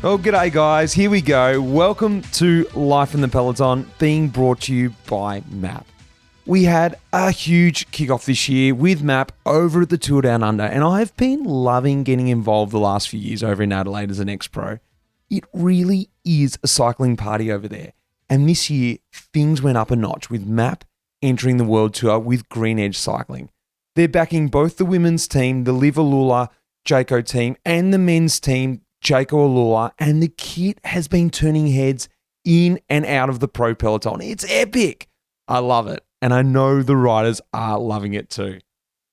Well, g'day guys, here we go. Welcome to Life in the Peloton, being brought to you by MAAP. We had a huge kickoff this year with MAAP over at the Tour Down Under, and I've been loving getting involved the last few years over in Adelaide as an ex-pro. It really is a cycling party over there, and this year things went up a notch with MAAP entering the World Tour with Green Edge Cycling. They're backing both the women's team, the Liv Alula Jayco team, and the men's team, Jayco Alula, and the kit has been turning heads in and out of the pro peloton. It's epic. I love it. And I know the riders are loving it too.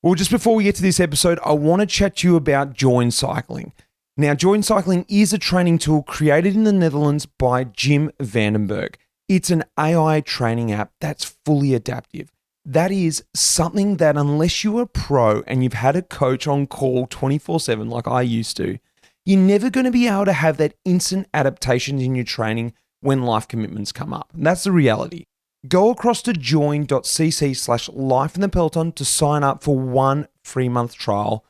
Well, just before we get to this episode, I want to chat to you about Join Cycling. Now, Join Cycling is a training tool created in the Netherlands by Jim Vandenberg. It's an AI training app that's fully adaptive. That is something that unless you're a pro and you've had a coach on call 24/7 like I used to, you're never going to be able to have that instant adaptation in your training when life commitments come up. And that's the reality. Go across to join.cc/lifeinthepeloton to sign up for 1 free month trial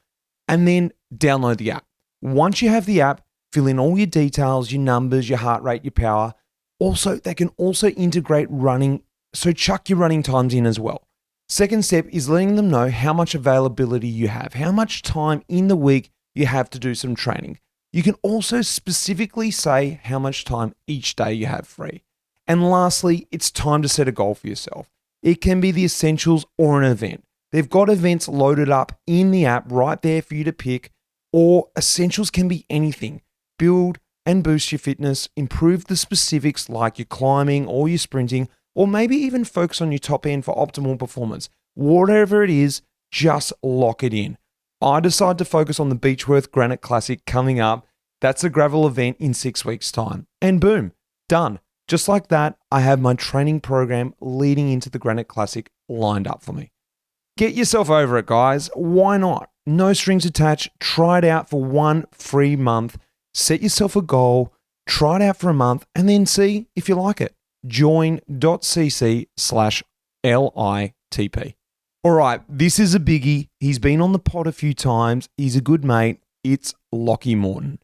and then download the app. Once you have the app, fill in all your details, your numbers, your heart rate, your power. Also, they can also integrate running, so chuck your running times in as well. Second step is letting them know how much availability you have, how much time in the week you have to do some training. You can also specifically say how much time each day you have free. And lastly, it's time to set a goal for yourself. It can be the essentials or an event. They've got events loaded up in the app right there for you to pick, or essentials can be anything. Build and boost your fitness, improve the specifics like your climbing or your sprinting, or maybe even focus on your top end for optimal performance. Whatever it is, just lock it in. I decide to focus on the Beechworth Granite Classic coming up. That's a gravel event in 6 weeks' time. And boom, done. Just like that, I have my training program leading into the Granite Classic lined up for me. Get yourself over it, guys. Why not? No strings attached. Try it out for 1 free month. Set yourself a goal. Try it out for a month and then see if you like it. Join.cc/LITP. All right, this is a biggie. He's been on the pod a few times. He's a good mate. It's Lachlan Morton.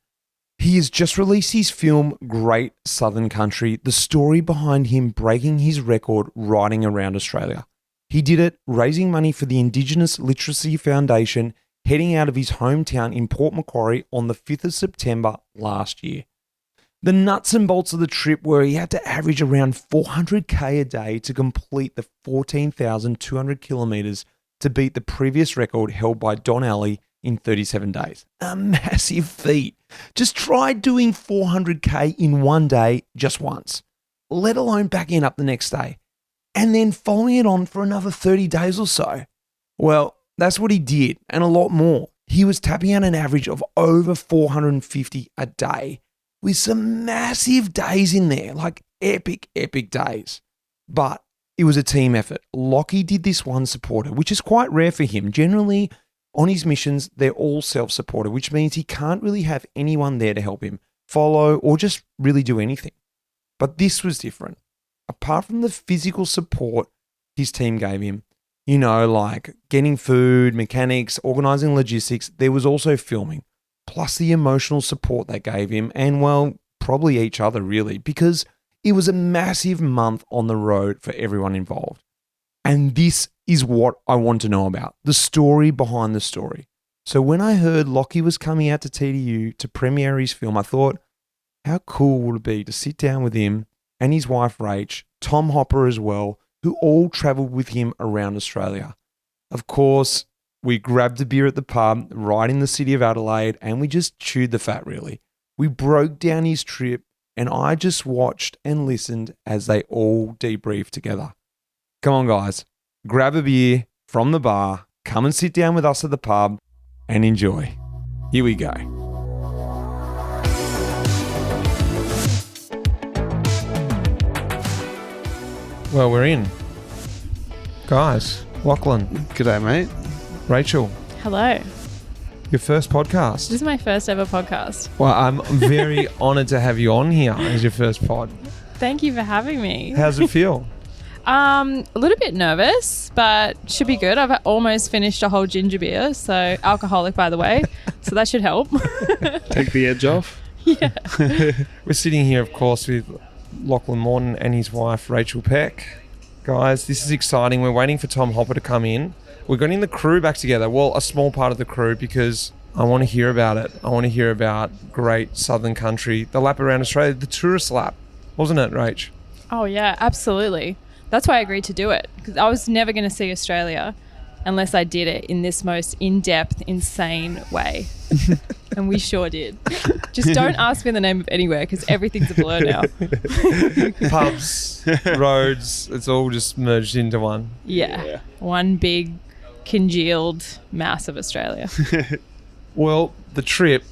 He has just released his film, Great Southern Country, the story behind him breaking his record riding around Australia. He did it raising money for the Indigenous Literacy Foundation, heading out of his hometown in Port Macquarie on the 5th of September last year. The nuts and bolts of the trip were he had to average around 400k a day to complete the 14,200 kilometres to beat the previous record held by Don Alley in 37 days. A massive feat. Just try doing 400k in one day just once, let alone backing up the next day, and then following it on for another 30 days or so. Well, that's what he did, and a lot more. He was tapping out an average of over 450 a day, with some massive days in there, like epic days. But it was a team effort. Lachy did this one supporter, which is quite rare for him. Generally, on his missions, they're all self-supported, which means he can't really have anyone there to help him follow or just really do anything. But this was different. Apart from the physical support his team gave him, like getting food, mechanics, organizing logistics, there was also filming. Plus the emotional support they gave him and, well, probably each other really, because it was a massive month on the road for everyone involved. And this is what I want to know about, the story behind the story. So when I heard Lachy was coming out to TDU to premiere his film, I thought, how cool would it be to sit down with him and his wife Rach, Tom Hopper as well, who all travelled with him around Australia. Of course, we grabbed a beer at the pub right in the city of Adelaide and we just chewed the fat really. We broke down his trip and I just watched and listened as they all debriefed together. Come on guys, grab a beer from the bar, come and sit down with us at the pub and enjoy. Here we go. Well, we're in. Guys, Lachlan. G'day, mate. Rachael. Hello. Your first podcast. This is my first ever podcast. Well, I'm very honoured to have you on here as your first pod. Thank you for having me. How's it feel? A little bit nervous, but should be good. I've almost finished a whole ginger beer, so alcoholic, by the way. So that should help. Take the edge off. Yeah. We're sitting here, of course, with Lachlan Morton and his wife, Rachael Peck. Guys, this is exciting. We're waiting for Tom Hopper to come in. We're getting the crew back together. Well, a small part of the crew, because I want to hear about it. I want to hear about great southern country, the lap around Australia, the tourist lap. Wasn't it, Rach? Oh, yeah, absolutely. That's why I agreed to do it, because I was never going to see Australia unless I did it in this most in-depth, insane way. And we sure did. Just don't ask me the name of anywhere, because everything's a blur now. Pubs, roads, it's all just merged into one. Yeah. One big congealed mass of Australia. Well, the trip,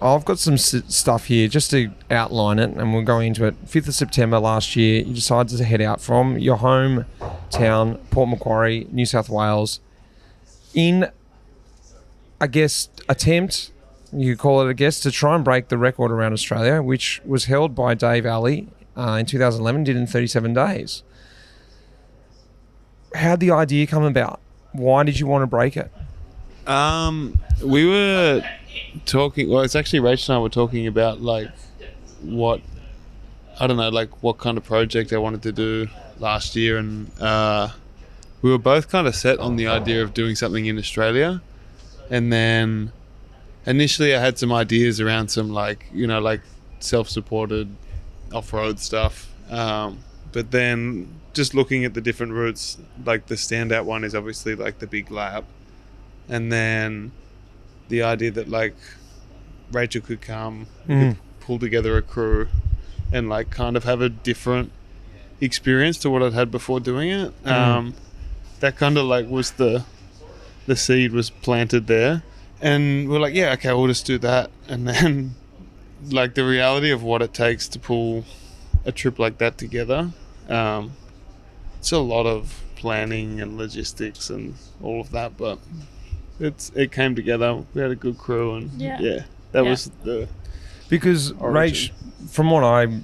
I've got some stuff here just to outline it, and we'll go into it. 5th of September last year, you decided to head out from your hometown, Port Macquarie, New South Wales, in, I guess, attempt, you could call it, I guess, to try and break the record around Australia, which was held by Dave Alley in 2011, did in 37 days. How'd the idea come about? Why did you want to break it? We were talking, well, it's actually Rach and I were talking about what kind of project I wanted to do last year, and we were both kind of set on the idea of doing something in Australia. And then initially I had some ideas around some self-supported off-road stuff, but then just looking at the different routes, the standout one is obviously the big lap. And then the idea that Rachael could come, we could pull together a crew and kind of have a different experience to what I'd had before doing it. That kind of was the seed was planted there, and we're yeah, okay, we'll just do that. And then the reality of what it takes to pull a trip like that together, it's a lot of planning and logistics and all of that, but it came together. We had a good crew, and that was the because origin. Rach, from what I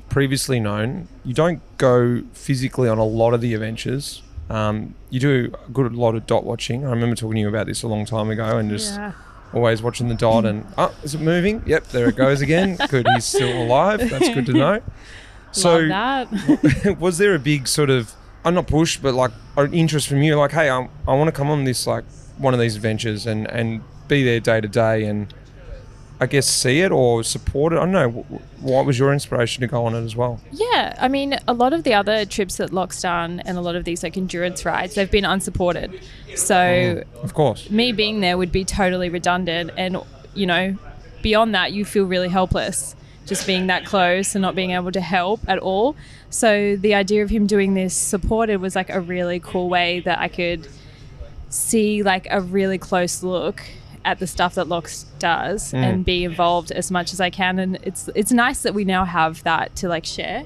previously known, you don't go physically on a lot of the adventures. You do a lot of dot watching. I remember talking to you about this a long time ago, and just always watching the dot and is it moving? Yep, there it goes again. Good, he's still alive. That's good to know. So Love that. was there a big sort of, not push, but an interest from you, hey, I want to come on this one of these adventures and be there day to day and I guess see it or support it? I don't know. What was your inspiration to go on it as well? Yeah, I mean, a lot of the other trips that Locke's done and a lot of these endurance rides, they've been unsupported. So of course, me being there would be totally redundant, and beyond that, you feel really helpless just being that close and not being able to help at all. So the idea of him doing this supported was a really cool way that I could see a really close look at the stuff that Locke does and be involved as much as I can. And it's nice that we now have that to share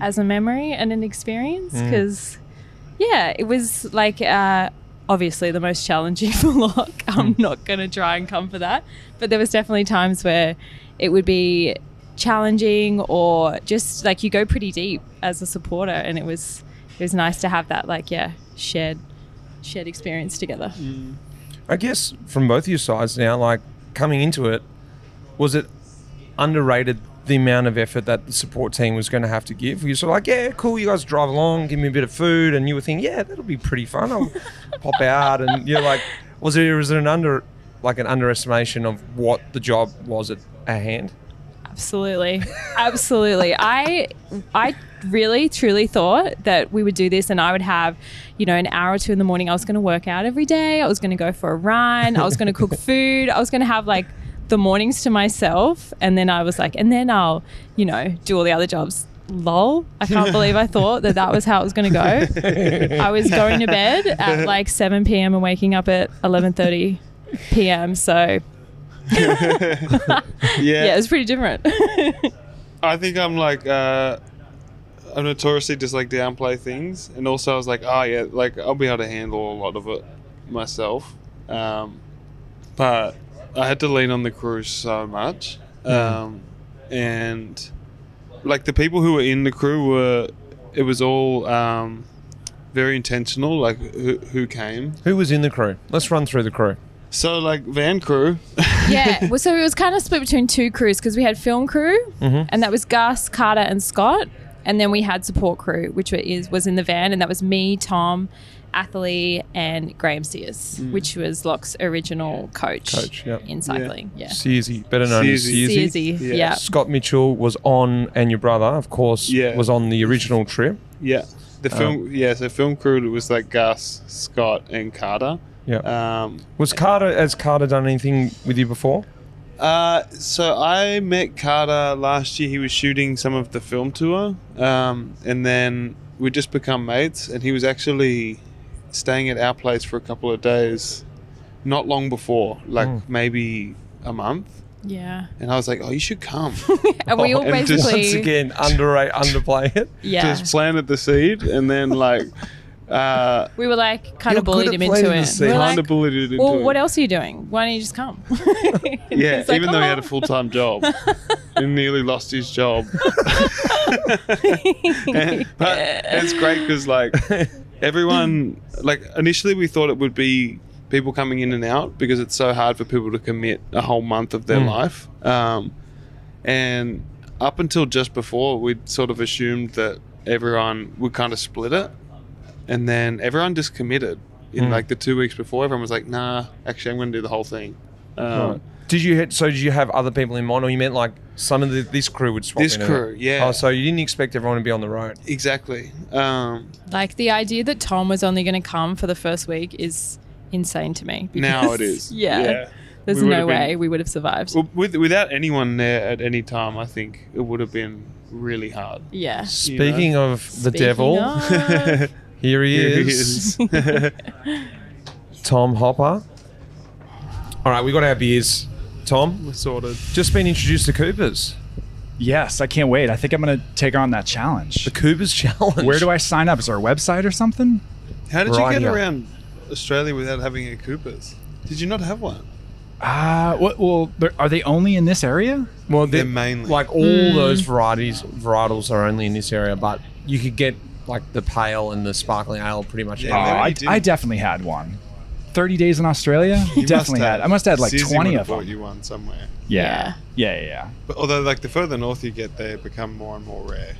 as a memory and an experience, because it was obviously the most challenging for Locke. I'm not going to try and come for that, but there was definitely times where it would be challenging or just you go pretty deep as a supporter, and it was nice to have that shared experience together. I guess from both of your sides now, coming into it, was it underrated the amount of effort that the support team was going to have to give? Were you sort of yeah, cool, you guys drive along, give me a bit of food, and you were thinking, yeah, that'll be pretty fun, I'll pop out, and you're was it an underestimation of what the job was at hand? Absolutely. I really truly thought that we would do this and I would have, an hour or two in the morning. I was going to work out every day. I was going to go for a run. I was going to cook food. I was going to have the mornings to myself. And then I was and then I'll, do all the other jobs. Lol. I can't believe I thought that was how it was going to go. I was going to bed at 7 p.m. and waking up at 11:30 p.m. So yeah, it's pretty different. I think I'm I'm notoriously just downplay things, and also I was I'll be able to handle a lot of it myself, but I had to lean on the crew so much, and the people who were in the crew it was all very intentional, who came. Who was in the crew? Let's run through the crew. So van crew Yeah, well, so it was kind of split between two crews because we had film crew, and that was Gus, Carter, and Scott, and then we had support crew, which was in the van, and that was me, Tom, Atherley, and Graham Sears, which was Locke's original coach yep. in cycling. Yeah, Searsy, better known as Searsy. Searsy, yeah. Scott Mitchell was on, and your brother, of course, was on the original trip. Yeah. The film, so film crew was like Gus, Scott, and Carter. Yeah. Has Carter done anything with you before? So I met Carter last year. He was shooting some of the film tour, and then we just become mates. And he was actually staying at our place for a couple of days, not long before, like maybe a month. Yeah. And I was like, "Oh, you should come." And we all And just basically Once again, underplay it. yeah. Just planted the seed, and then like. We were like kind You're of bullied good him at into planting the it. seed. We were Kind like, of bullied it into well, it. what else are you doing? Why don't you just come? Yeah, He's like, even though he had a "Oh." full-time job. He nearly lost his job. But it's great because like everyone, like initially we thought it would be people coming in and out because it's so hard for people to commit a whole month of their life. And up until just before, we'd sort of assumed that everyone would kind of split it. And then everyone just committed in like the 2 weeks before. Everyone was like, "Nah, actually, I'm going to do the whole thing." Right. Did you have other people in mind, or you meant like some of this crew would swap? This in crew, yeah. Oh, so you didn't expect everyone to be on the road? Exactly. Like the idea that Tom was only going to come for the first week is insane to me. Now it is. Yeah. There's We would no have been- way we would have survived. Well, without anyone there at any time, I think it would have been really hard. Yeah. Speaking of the Speaking devil, of- here he Here he is. Tom Hopper. All right, we got our beers. Tom, We're sorted. just been introduced to Coopers. Yes, I can't wait. I think I'm going to take on that challenge. The Coopers Challenge. Where do I sign up? Is there a website or something? How did you Right get here. around Australia without having a Coopers? Did you not have one? Are they only in this area? Well, They're mainly. like all those varietals are only in this area, but you could get like the pale and the sparkling ale pretty much Yeah, anywhere. maybe I, you did. I definitely had one. 30 days in Australia? You Definitely must had. I must have had like Susie 20 would of have bought them. you one somewhere. Yeah. Yeah. But although, like, the further north you get, they become more and more rare.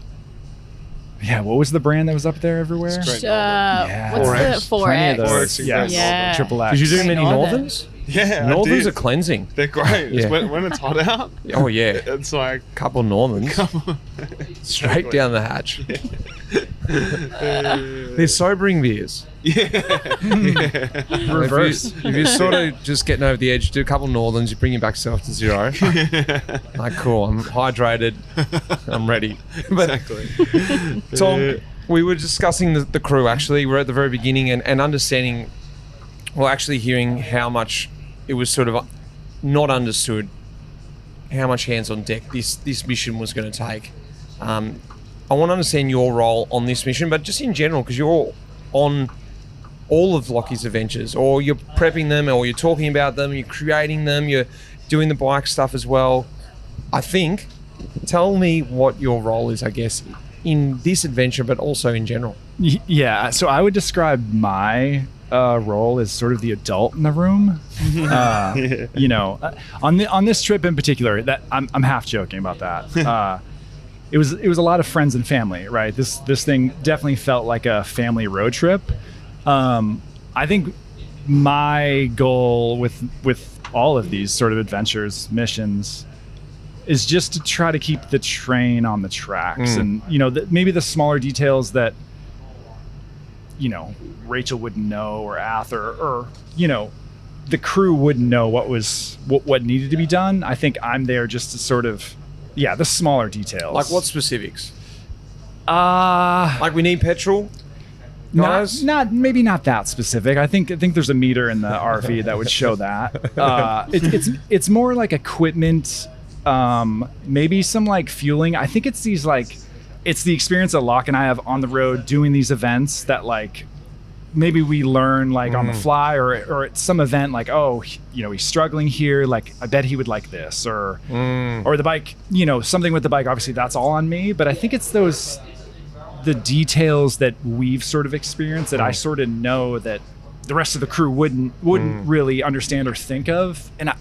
Yeah, what was the brand that was up there everywhere? It's great. Yeah. What's 4X. the 4X? Plenty of those. 4X, Yes. Yeah. Triple X. Did you do Great many Northern. Northerns? Yeah, Northerns I are did. cleaning. They're great. Yeah. When it's hot out, Oh yeah, it's like, couple Northerns come on. straight down the hatch. They're sobering beers. Reverse. If you're sort of just getting over the edge, do a couple Northerns, you bring your back self to zero. Like, cool, I'm hydrated, I'm ready. But Exactly. Tom, we were discussing the crew actually. We're at the very beginning and understanding, well, actually hearing how much it was sort of not understood, how much hands on deck this mission was going to take. I want to understand your role on this mission, but just in general, because you're on all of Lachy's adventures, or you're prepping them, or you're talking about them, you're creating them, you're doing the bike stuff as well. I think, tell me what your role is, I guess, in this adventure, but also in general. Yeah, so I would describe my role as sort of the adult in the room. You know, on this trip in particular, that I'm half joking about that. It was a lot of friends and family, right? This thing definitely felt like a family road trip. I think my goal with all of these sort of adventures, missions, is just to try to keep the train on the tracks, and maybe the smaller details that Rachael wouldn't know, or Ather, or the crew wouldn't know what needed to be done. I think I'm there just to sort of the smaller details. Like what specifics? Like Like we need petrol, guys? maybe not that specific. I think there's a meter in the RV that would show that. It's more like equipment, maybe some like fueling. I think it's these like, it's the experience that Locke and I have on the road doing these events that like maybe we learn like on the fly, or at some event like, oh, he's struggling here, like I bet he would like this, or the bike, something with the bike. Obviously that's all on me, but I think it's the details that we've sort of experienced that I sort of know that the rest of the crew wouldn't really understand or think of. And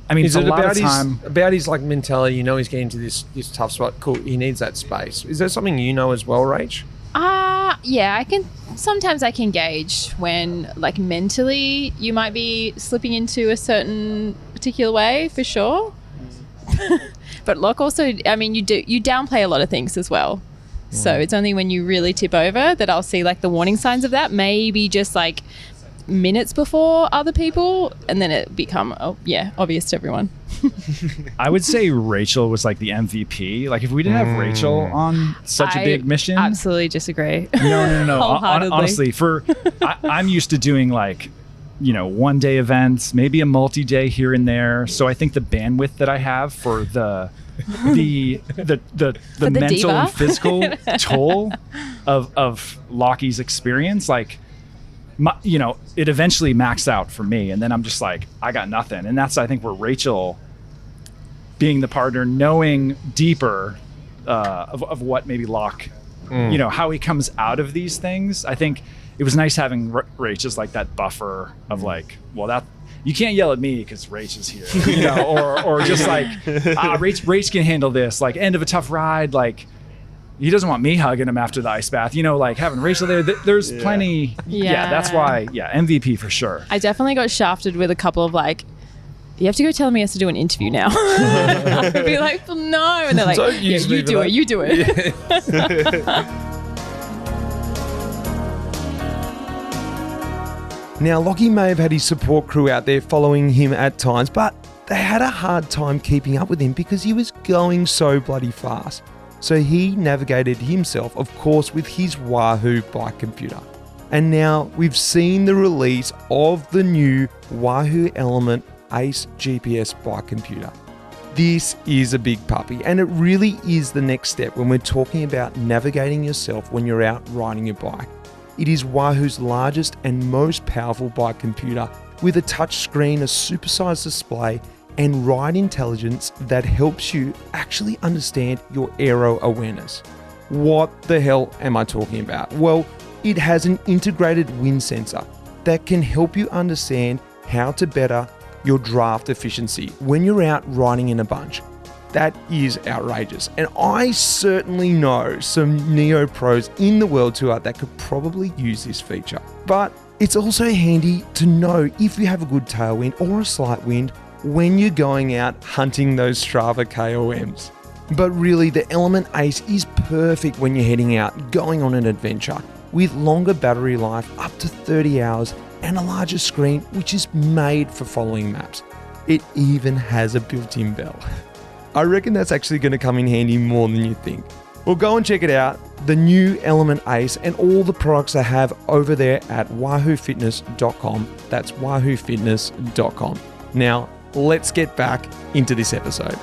I mean, Is it's it a lot about of time. about his like mentality? You know, he's getting to this tough spot. Cool, he needs that space. Is that something you know as well, Rach? Yeah, sometimes I can gauge when like mentally you might be slipping into a certain particular way for sure. But Locke also, I mean, you downplay a lot of things as well. So it's only when you really tip over that I'll see like the warning signs of that, maybe just like minutes before other people, and then it become obvious to everyone. I would say Rachael was like the MVP. Like if we didn't have Rachael on such a big mission. Absolutely disagree. No. Wholeheartedly. Honestly, I'm used to doing like, you know, 1-day events, maybe a multi-day here and there. So I think the bandwidth that I have for the mental diva? and physical toll of Lachy's experience, like, you know, it eventually maxed out for me, and then I'm just like, I got nothing. And that's, I think, where Rachael, being the partner, knowing deeper of what maybe Locke, you know, how he comes out of these things. I think it was nice having Rach as like that buffer of like, well, that you can't yell at me because Rach is here, you know, or just like, Rach can handle this, like end of a tough ride, like he doesn't want me hugging him after the ice bath, you know, like having Rachael there. There's plenty. Yeah, that's why. Yeah, MVP for sure. I definitely got shafted with a couple of like, you have to go tell me he has to do an interview now. I'd be like, well, no, and they're like, Don't use me you for do that. it, you do it. Now, Lochy may have had his support crew out there following him at times, but they had a hard time keeping up with him because he was going so bloody fast. So he navigated himself, of course, with his Wahoo bike computer. And now we've seen the release of the new Wahoo Element Ace GPS bike computer. This is a big puppy, and it really is the next step when we're talking about navigating yourself when you're out riding your bike. It is Wahoo's largest and most powerful bike computer with a touch screen, a supersized display, and ride intelligence that helps you actually understand your aero awareness. What the hell am I talking about? Well, it has an integrated wind sensor that can help you understand how to better your draft efficiency when you're out riding in a bunch. That is outrageous. And I certainly know some Neo pros in the World Tour that could probably use this feature. But it's also handy to know if you have a good tailwind or a slight wind when you're going out hunting those Strava KOMs. But really, the Element Ace is perfect when you're heading out, going on an adventure, with longer battery life, up to 30 hours, and a larger screen, which is made for following maps. It even has a built-in bell. I reckon that's actually going to come in handy more than you think. Well, go and check it out, the new Element Ace and all the products they have over there at wahoofitness.com. That's wahoofitness.com. Now, let's get back into this episode.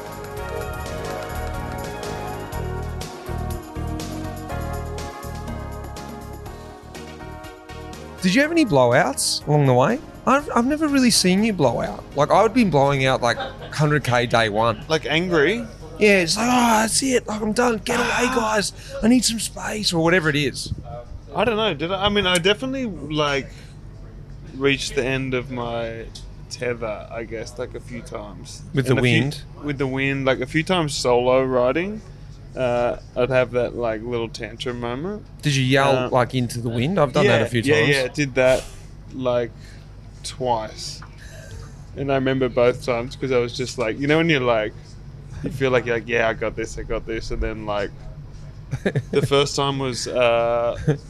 Did you have any blowouts along the way? I've never really seen you blow out. Like, I would be blowing out like 100k day one. Like angry. Yeah, it's like, oh, that's it. Like, I'm done. Get away, guys. I need some space or whatever it is. I don't know. Did I? I mean, I definitely like reached the end of my tether, I guess, like a few times. With And the wind? With the wind, like a few times solo riding, I'd have that like little tantrum moment. Did you yell like into the wind? I've done that a few times. Yeah, did that like twice. And I remember both times because I was just like, you know, when you're like, you feel like you're like, yeah, I got this. And then like, the first time was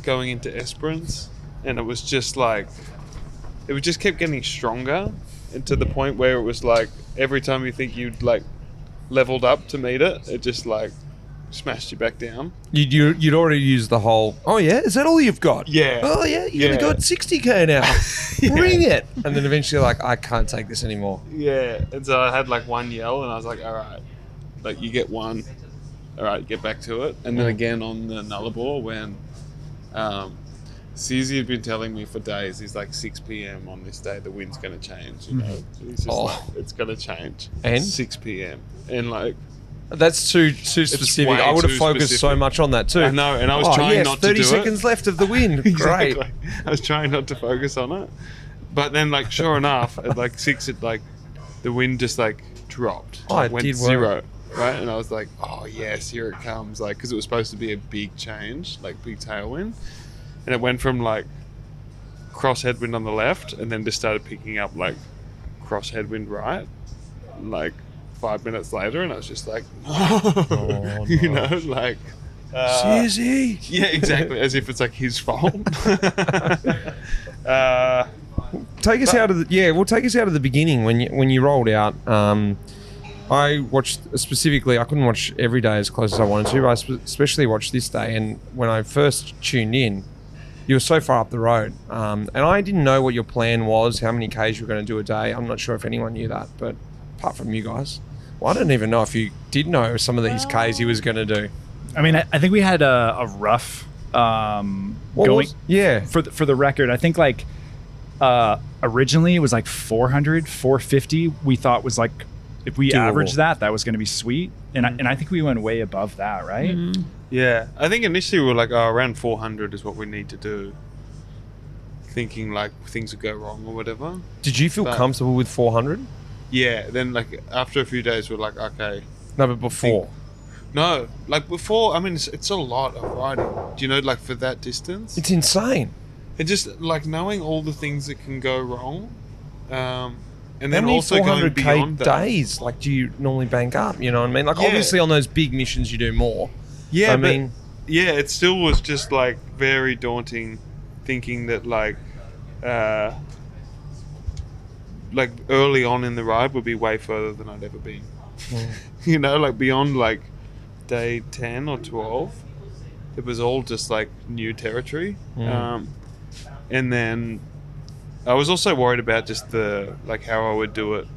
going into Esperance, and it was just like, it just kept getting stronger, and to the point where it was like, every time you think you'd like leveled up to meet it, it just like smashed you back down. You'd already used the whole, oh yeah, is that all you've got? Yeah. Oh yeah, you've only got 60k now. Bring it. And then eventually like, I can't take this anymore. Yeah, and so I had like one yell, and I was like, all right, like you get one, all right, get back to it. And then again on the Nullarbor when Susie had been telling me for days, he's like 6 p.m. on this day, the wind's going to change, you know. He's just like, it's going to change. And? 6 p.m. And like, That's too specific. way I would have too focused so specific. much on that too. I know, and I was trying not to 30 do it. seconds left of the wind. Great. Exactly. I was trying not to focus on it. But then like, sure enough, at like 6, it like the wind just like dropped. Oh, it went did work. zero, right? And I was like, oh yes, here it comes. Like, because it was supposed to be a big change, like big tailwind, and it went from like cross headwind on the left, and then just started picking up like cross headwind right, like 5 minutes later, and I was just like, Oh, you no. know, like. Sizzy. Yeah, exactly. As if it's like his fault. Take us out of the we'll take us out of the beginning when you rolled out. I watched specifically. I couldn't watch every day as close as I wanted to, but I especially watched this day. And when I first tuned in, you were so far up the road, and I didn't know what your plan was, how many Ks you were going to do a day. I'm not sure if anyone knew that, but apart from you guys, well, I don't even know if you did know some of these Ks you was going to do. I mean, I think we had a rough going. For the record, I think like originally it was like 400, 450. We thought was like if we Doable. averaged that was going to be sweet, and I think we went way above that, right? Mm-hmm. Yeah, I think initially we were like, oh, around 400 is what we need to do. Thinking like things would go wrong or whatever. Did you feel But- comfortable with 400? Yeah, then like after a few days we're like, okay. No, but before. No, like before, I mean, it's a lot of riding. Do you know, like for that distance? It's insane. And just like knowing all the things that can go wrong. And How then many also going 400k beyond that. days like do you normally bank up? You know what I mean? Like Yeah. obviously on those big missions you do more. Yeah, I but mean, yeah, it still was just like very daunting thinking that like early on in the ride would be way further than I'd ever been. You know, like beyond like day 10 or 12, it was all just like new territory. And then I was also worried about just the like how I would do it,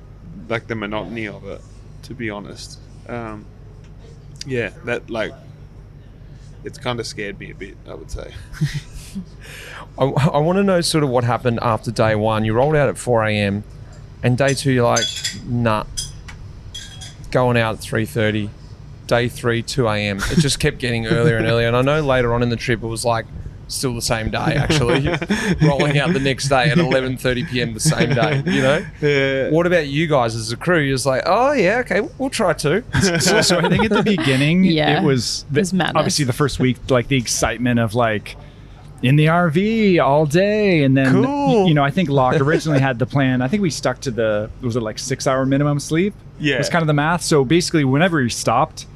like the monotony of it, to be honest. Yeah, that like it's kind of scared me a bit, I would say. I want to know sort of what happened after day one. You rolled out at 4 a.m. and day two you're like, nah, going out at 3:30. Day 3, 2 a.m. It just kept getting earlier and earlier. And I know later on in the trip it was like still the same day actually. Rolling out the next day at 11:30 p.m. the same day, you know? Yeah. What about you guys as a crew? You're just like, oh yeah, okay, we'll try too. So I think at the beginning, Yeah. it was madness. obviously the first week, like the excitement of like in the RV all day, and then Cool. you know, I think Locke originally had the plan. I think we stuck to was it like 6 hour minimum sleep? Yeah. was kind of the math. So basically, whenever we stopped,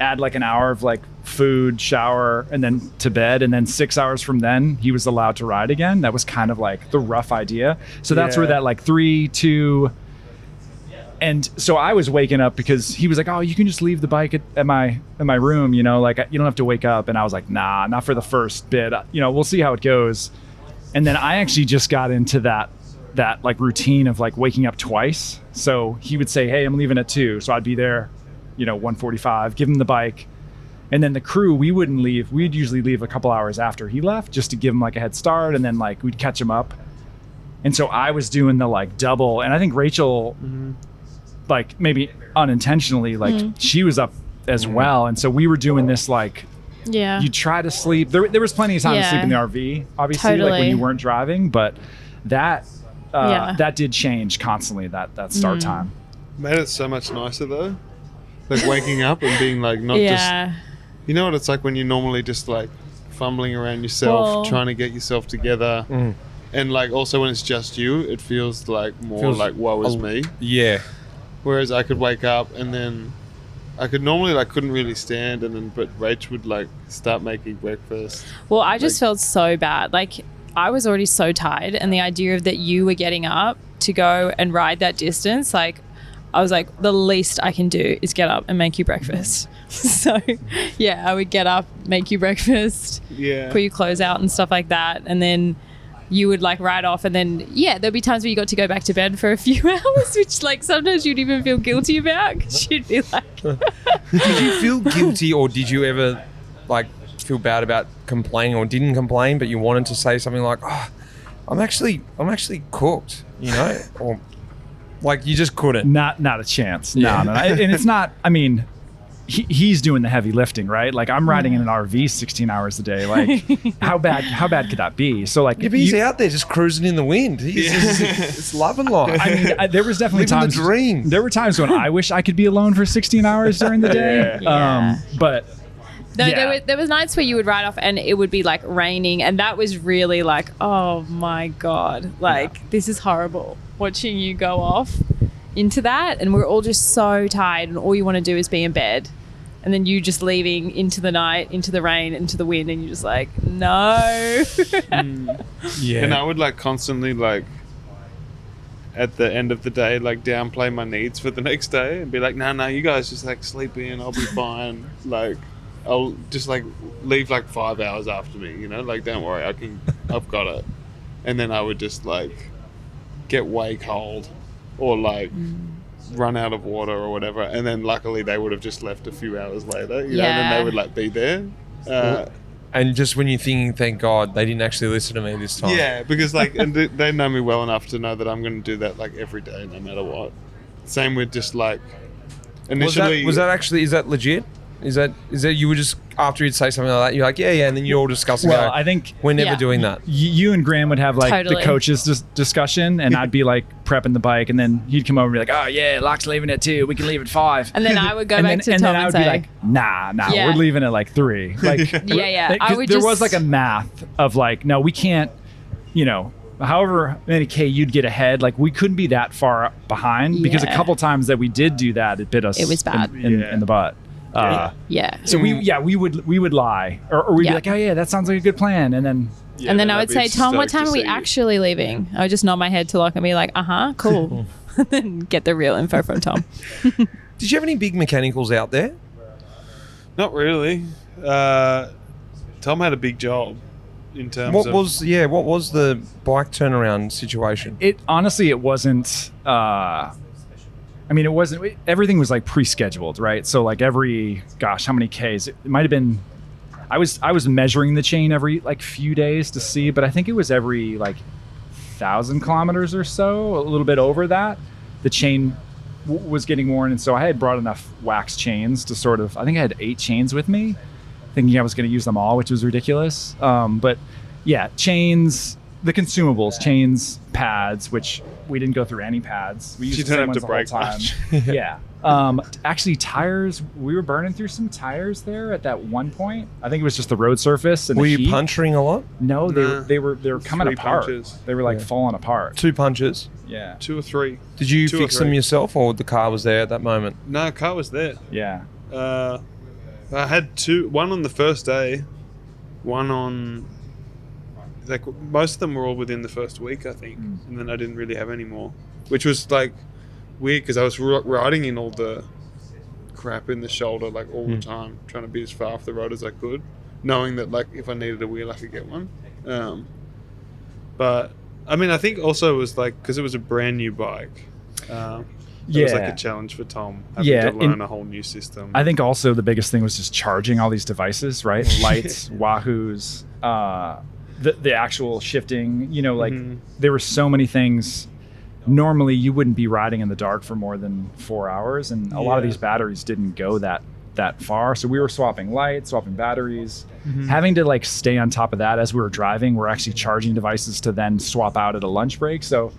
add like an hour of like food, shower, and then to bed, and then 6 hours from then he was allowed to ride again. That was kind of like the rough idea. So that's where Yeah. that like 3, 2. And so I was waking up because he was like, oh, you can just leave the bike at my room, you know, like you don't have to wake up. And I was like, nah, not for the first bit. You know, we'll see how it goes. And then I actually just got into that like routine of like waking up twice. So he would say, hey, I'm leaving at 2. So I'd be there, you know, 1:45, give him the bike. And then the crew, we wouldn't leave. We'd usually leave a couple hours after he left just to give him like a head start. And then like we'd catch him up. And so I was doing the like double. And I think Rachael, like maybe unintentionally, like she was up as well. And so we were doing this like, Yeah. you try to sleep. There was plenty of time to Yeah. sleep in the RV, obviously, like when Totally. you weren't driving. But that Yeah. that did change constantly, that start time. Made it so much nicer though. Like waking up and being like not just Yeah. you know what it's like when you're normally just like fumbling around yourself, Well- trying to get yourself together. And like also when it's just you, it feels like more Feels like woe is me. Yeah. Whereas I could wake up and then I could normally like couldn't really stand, and then but Rach would like start making breakfast. Well, I just felt so bad. Like I was already so tired, and the idea of that you were getting up to go and ride that distance, like I was like, the least I can do is get up and make you breakfast. So yeah, I would get up, make you breakfast, Yeah. put your clothes out and stuff like that, and then you would like ride off, and then yeah, there'd be times where you got to go back to bed for a few hours, which like sometimes you'd even feel guilty about, because you'd be like Did you feel guilty, or did you ever like feel bad about complaining, or didn't complain but you wanted to say something like, oh, I'm actually cooked, you know? Or like you just couldn't. Not a chance. No. And it's not, I mean, he's doing the heavy lifting, right? Like I'm riding in an RV 16 hours a day. Like how bad could that be? So like, Yeah, but he's out there just cruising in the wind. He's it's loving life. I mean, there was definitely Living the times. dream. There were times when I wish I could be alone for 16 hours during the day. Yeah. But No, yeah. there was nights where you would ride off and it would be like raining, and that was really like, oh my God, like this is horrible watching you go off into that, and we're all just so tired and all you want to do is be in bed, and then you just leaving into the night, into the rain, into the wind, and you're just like, no. Yeah. And I would like constantly like at the end of the day like downplay my needs for the next day and be like, no, you guys just like sleep in, I'll be fine. Like I'll just like leave like 5 hours after me, you know, like don't worry, I've got it. And then I would just like get way cold or like run out of water or whatever, and then luckily they would have just left a few hours later, you know, and then they would like be there. And just when you're thinking, thank God they didn't actually listen to me this time. Yeah, because like and they know me well enough to know that I'm going to do that like every day, no matter what. Same with just like initially. Was that actually? Is that legit? Is that you were just after you'd say something like that, you're like, yeah, and then you all discuss. well, I think we're never Yeah. doing that. you and Graham would have like Totally. the coaches discussion, and I'd be like prepping the bike, and then he'd come over and be like, oh yeah, Locke's leaving at 2, we can leave at 5. And then I would go and back then, to and Tom then I and would say, be like, nah, Yeah. we're leaving at like 3. Like, yeah. I would there just, was like a math of like, no, we can't, you know, however many K you'd get ahead, like we couldn't be that far behind, because a Yeah. couple times that we did do that, it bit us. It was bad. in the butt. yeah. So we would lie, or we'd Yeah. be like, oh yeah, that sounds like a good plan, and then Yeah, And then I I'd would be say, Tom, what stoked time to are we see you. actually leaving? I would just nod my head to Locke and be like, cool. And then get the real info from Tom. Did you have any big mechanicals out there? Not really. Tom had a big job in terms What of was the bike turnaround situation? it honestly it wasn't. I mean, it wasn't. Everything was like pre-scheduled, right? So like every, gosh, how many Ks? It might have been. I was measuring the chain every like few days to see, but I think it was every like 1,000 kilometers or so, a little bit over that. The chain was getting worn, and so I had brought enough wax chains to sort of. I think I had 8 chains with me, thinking I was going to use them all, which was ridiculous. But yeah, chains, the consumables, chains, pads, which we didn't go through any pads. We used You the don't same have to ones the whole brake time. Yeah. Actually, tires. We were burning through some tires there at that one point. I think it was just the road surface and Were the you heat. puncturing a lot? No, Nah. they were coming 3 apart. punches. They were like falling apart. 2 punches. Yeah. 2 or 3. Did you 2 or fix them 3. yourself, or the car was there at that moment? No, car was there. Yeah. I had 2. One on the first day. One on. Like most of them were all within the first week, I think, and then I didn't really have any more, which was like weird because I was riding in all the crap in the shoulder like all the time, trying to be as far off the road as I could, knowing that like if I needed a wheel I could get one. But I mean, I think also it was like because it was a brand new bike. It was like Yeah. a challenge for Tom having Yeah, to learn in- a whole new system. I think also the biggest thing was just charging all these devices, right? Lights, Wahoos, the actual shifting. You know, like there were so many things. Normally, you wouldn't be riding in the dark for more than 4 hours, and a lot of Yeah. these batteries didn't go that far. So we were swapping lights, swapping batteries, having to like stay on top of that as we were driving. We're actually charging devices to then swap out at a lunch break. So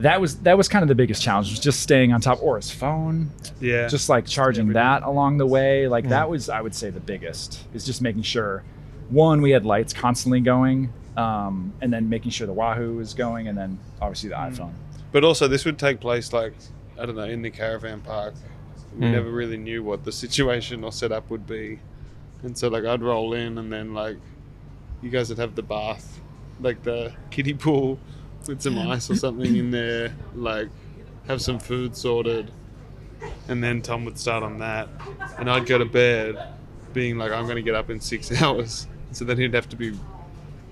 that was kind of the biggest challenge, was just staying on top, or his phone, yeah, just like charging that along the way. Like that was, I would say, the biggest, is just making sure, one, we had lights constantly going, and then making sure the Wahoo was going, and then obviously the iPhone. But also, this would take place, like, I don't know, in the caravan park. We never really knew what the situation or setup would be. And so, like, I'd roll in and then, like, you guys would have the bath, like the kiddie pool with some ice or something in there, like, have some food sorted. And then Tom would start on that. And I'd go to bed being like, I'm going to get up in 6 hours. So then he'd have to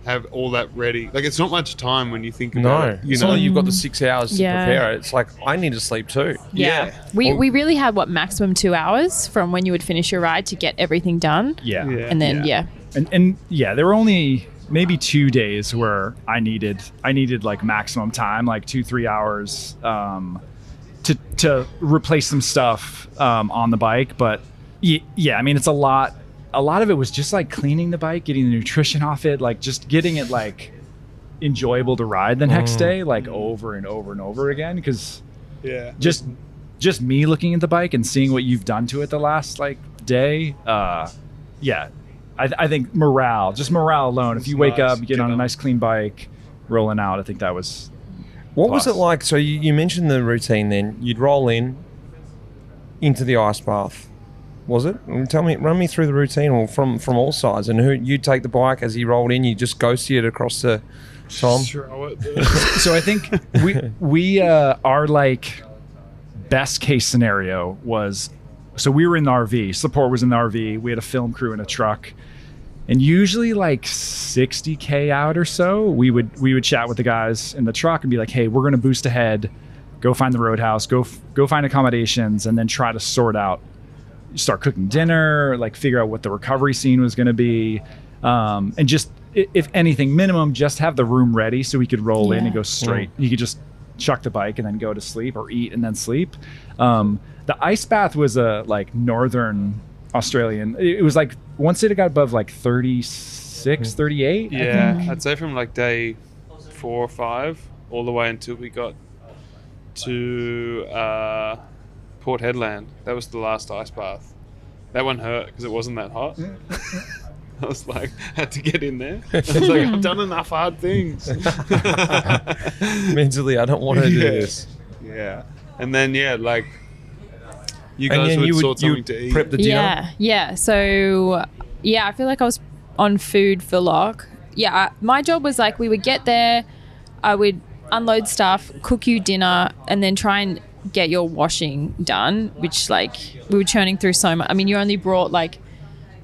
have all that ready. Like, it's not much time when you think about it. It's not like you've got the 6 hours to Yeah. prepare it. It's like, I need to sleep too. Yeah. We really had, maximum 2 hours from when you would finish your ride to get everything done. Yeah. And then, And yeah, there were only maybe 2 days where I needed like maximum time, like 2-3 hours, to replace some stuff on the bike. But Yeah, I mean, it's a lot. A lot of it was just like cleaning the bike, getting the nutrition off it, like just getting it like enjoyable to ride the next day, like over and over and over again. Because just me looking at the bike and seeing what you've done to it the last like day, I think morale alone. If you wake up, you get on a nice clean bike, rolling out, I think that was. What was it like? So you mentioned the routine. Then you'd roll into the ice bath. Was it? Run me through the routine, or from all sides, and who you take the bike as he rolled in. You just ghosted it across the Tom. So I think we our like best case scenario was, so we were in the RV. Support was in the RV. We had a film crew in a truck, and usually like 60K out or so, we would chat with the guys in the truck and be like, hey, we're gonna boost ahead, go find the roadhouse, go find accommodations, and then try to sort out. Start cooking dinner, like figure out what the recovery scene was going to be, and just, if anything, minimum, just have the room ready so we could roll in and go straight. You could just chuck the bike and then go to sleep, or eat and then sleep. The ice bath was a like northern Australian. It was like once it got above like 36, 38. Yeah, I'd say from like day 4 or 5 all the way until we got to Port Headland. That was the last ice bath. That one hurt because it wasn't that hot. I was like, had to get in there. I was like, I've done enough hard things. Mentally, I don't want to do this. Yeah. And then, like, you guys would sort something to eat. Prep the dinner? Yeah. So, I feel like I was on food for Locke. Yeah, my job was like, we would get there, I would unload stuff, cook you dinner, and then try and get your washing done, which like we were churning through so much. I mean, you only brought like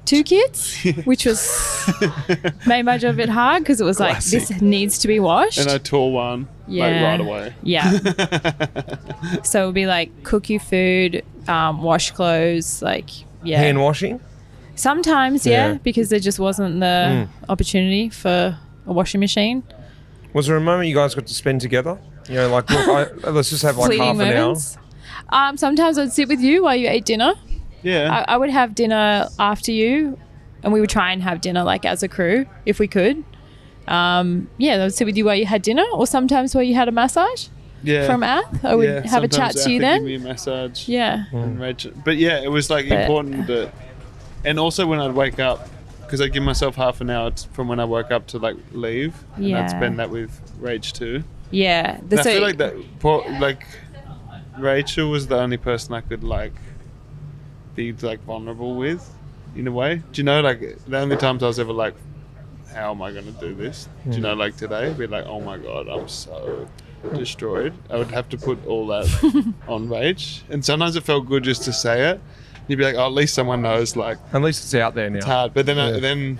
2 kids, which was made my job a bit hard because it was like, this needs to be washed. And I tore one like right away. Yeah. So it would be like cook you food, wash clothes, like hand washing? Sometimes, because there just wasn't the opportunity for a washing machine. Was there a moment you guys got to spend together? You know, like, look, let's just have like Fleeting half moments. an hour. Sometimes I'd sit with you while you ate dinner. Yeah. I would have dinner after you, and we would try and have dinner like as a crew if we could. I would sit with you while you had dinner, or sometimes while you had a massage. Yeah. From Ath, I would have a chat to you then. Give me a massage. Yeah. And Rachel. But it was like important that, and also when I'd wake up, because I'd give myself half an hour from when I woke up to like leave, and I'd spend that with Rach too. Yeah. I feel like that. Like Rachel was the only person I could like be like vulnerable with, in a way. Do you know, like the only times I was ever like, how am I going to do this? Do you know, like today, I'd be like, oh my god, I'm so destroyed. I would have to put all that on Rach, and sometimes it felt good just to say it. You'd be like, oh, at least someone knows. Like, at least it's out there now. It's hard, but then then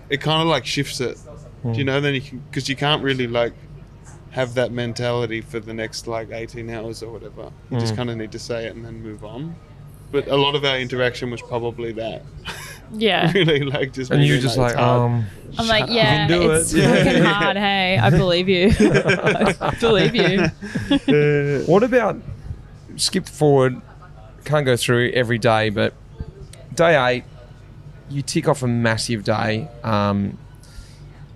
it kind of like shifts it. Do you know? Then you can, because you can't really like have that mentality for the next like 18 hours or whatever. You just kind of need to say it and then move on. But a lot of our interaction was probably that. Yeah. Really, like just. And you were just like, I'm like, it's fucking hard. Hey, I believe you. I believe you. What about, skip forward, can't go through every day, but day 8, you tick off a massive day.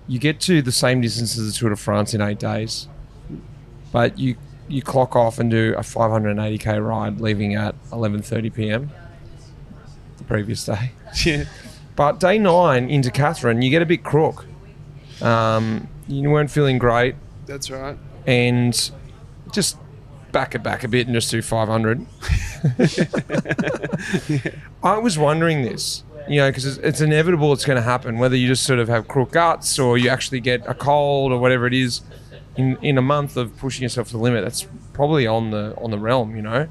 You get to the same distance as the Tour de France in 8 days, but you clock off and do a 580k ride, leaving at 11:30 p.m. the previous day. Yeah. But day 9 into Catherine, you get a bit crook. You weren't feeling great. That's right. And just back it back a bit and just do 500. I was wondering this, because it's inevitable it's going to happen, whether you just sort of have crook guts or you actually get a cold or whatever it is in a month of pushing yourself to the limit. That's probably on the realm,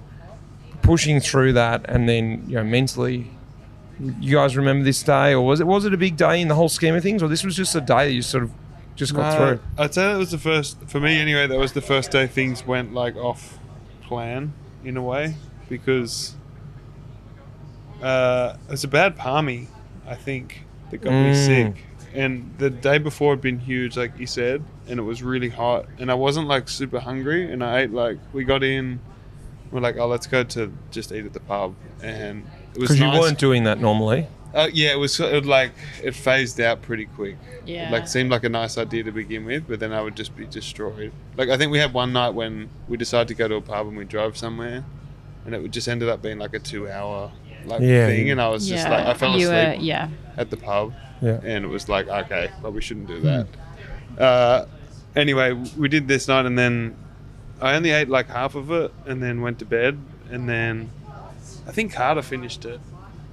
pushing through that. And then, mentally, you guys remember this day, or was it a big day in the whole scheme of things, or this was just a day that you sort of just got through? I'd say that was the first, for me anyway, that was the first day things went like off plan in a way, because it's a bad palmy, I think, that got me sick. And the day before had been huge, like you said, and it was really hot, and I wasn't like super hungry, and I ate like, we got in, we're like, oh, let's go to just eat at the pub, and it was Because you nice. weren't doing that normally. Yeah, it was like it phased out pretty quick. Yeah. It like seemed like a nice idea to begin with, but then I would just be destroyed. Like I think we had one night when we decided to go to a pub and we drove somewhere, and it just ended up being like a 2-hour thing, and I was just like I fell asleep at the pub, and it was like okay, but we shouldn't do that. Anyway, we did this night, and then I only ate like half of it, and then went to bed, and then I think Carter finished it.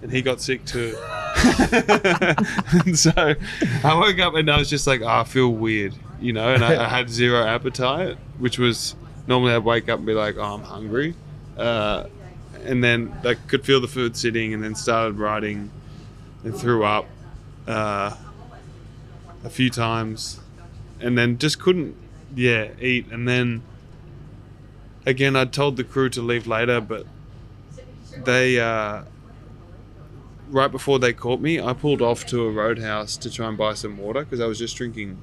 And he got sick too. And so I woke up and I was just like, I feel weird, and I had zero appetite, which was normally I'd wake up and be like, I'm hungry. And then I could feel the food sitting and then started writing and threw up a few times and then just couldn't, eat. And then again, I'd told the crew to leave later, but they... right before they caught me, I pulled off to a roadhouse to try and buy some water because I was just drinking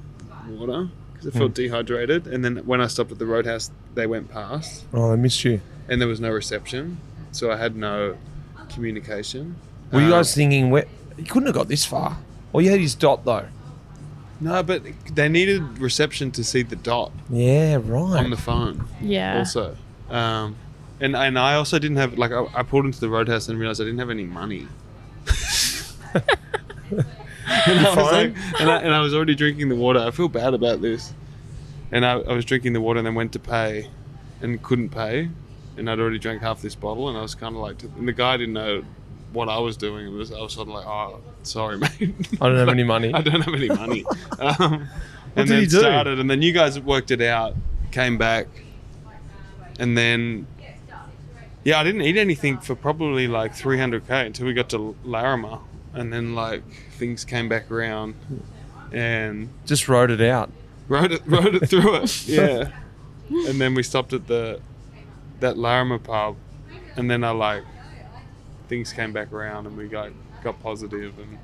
water because I felt dehydrated. And then when I stopped at the roadhouse, they went past. Oh, I missed you. And there was no reception, so I had no communication. Were you guys thinking, you couldn't have got this far? All you had is dot, though. No, but they needed reception to see the dot Yeah, right. on the phone. Yeah. Also. And I also didn't have, like, I pulled into the roadhouse and realized I didn't have any money. And I was already drinking the water. I feel bad about this. And I was drinking the water and then went to pay and couldn't pay. And I'd already drank half this bottle and I was kind of like... And the guy didn't know what I was doing. I was sort of like, oh, sorry, mate. I don't have any money. I don't have any money. And did then he do? started. And then you guys worked it out, came back. And then... Yeah, I didn't eat anything for probably like 300k until we got to Larimer. And then like things came back around and Just wrote it out. rode it through it. Yeah. And then we stopped at that Larimer pub and then things came back around and we got positive and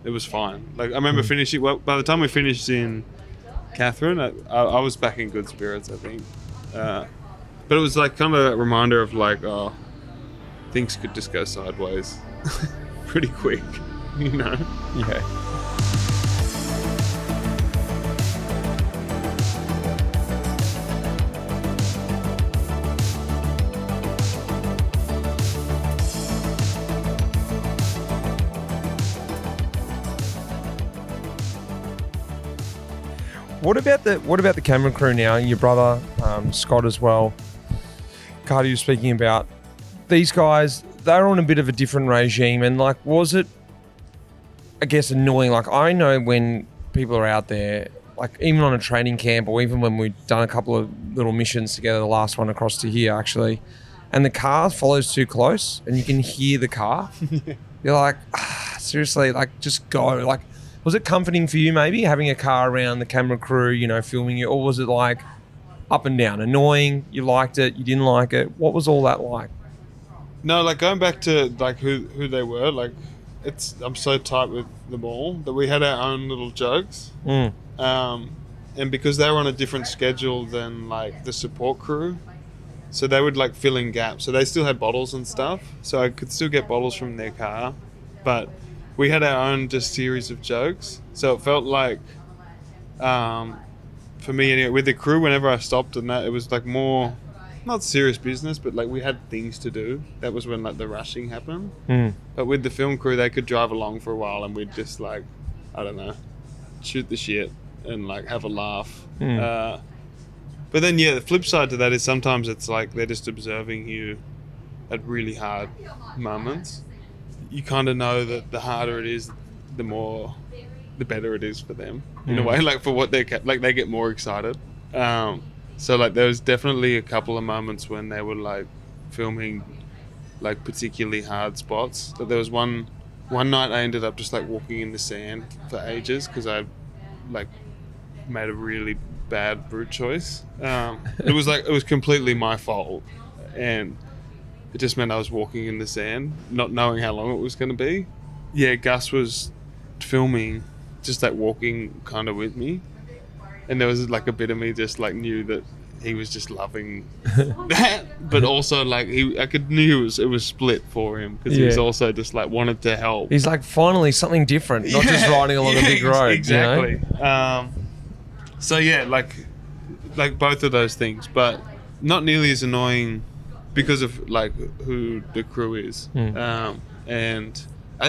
it was fine. Like I remember finishing, well, by the time we finished in Catherine, I was back in good spirits, I think. But it was like kind of a reminder of like, oh, things could just go sideways pretty quick, Yeah. What about the camera crew now? Your brother, Scott as well. Carter, you were speaking about these guys. They're on a bit of a different regime, and like, was it, I guess, annoying? Like, I know when people are out there, like even on a training camp, or even when we've done a couple of little missions together. The last one across to here, actually, and the car follows too close, and you can hear the car. You're like, seriously, like, just go. Like, was it comforting for you, maybe having a car around the camera crew, filming you, or was it like up and down, annoying? You liked it, you didn't like it. What was all that like? No, like going back to like who they were, like I'm so tight with them all that we had our own little jokes. And because they were on a different schedule than like the support crew, so they would like fill in gaps. So they still had bottles and stuff, so I could still get bottles from their car, but we had our own just series of jokes. So it felt like, for me anyway, with the crew, whenever I stopped and that, it was like more, not serious business, but like we had things to do. That was when like the rushing happened. But with the film crew, they could drive along for a while and we'd just like, I don't know, shoot the shit and like have a laugh. But then the flip side to that is sometimes it's like they're just observing you at really hard moments. You kind of know that the harder it is, the better it is for them in a way, like for what they get more excited. So like there was definitely a couple of moments when they were like filming like particularly hard spots. But there was one night I ended up just like walking in the sand for ages because I like made a really bad route choice. It was completely my fault, and it just meant I was walking in the sand, not knowing how long it was going to be. Yeah, Gus was filming, just like walking kind of with me. And there was like a bit of me just like knew that he was just loving that, but also like knew it was split for him because he was also just like wanted to help. He's like, finally something different, not just riding along a big road. Exactly. You know? So yeah, like both of those things, but not nearly as annoying because of like who the crew is. And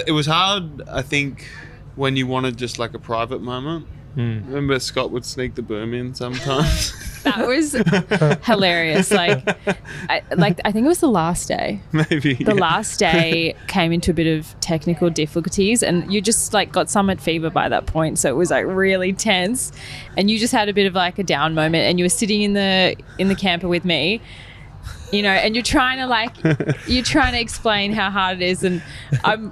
it was hard, I think, when you wanted just like a private moment. Remember Scott would sneak the boom in sometimes. That was hilarious. I think it was the last day. Maybe the last day came into a bit of technical difficulties, and you just like got summit fever by that point. So it was like really tense, and you just had a bit of like a down moment, and you were sitting in the camper with me. You know, and you're trying to explain how hard it is, and I'm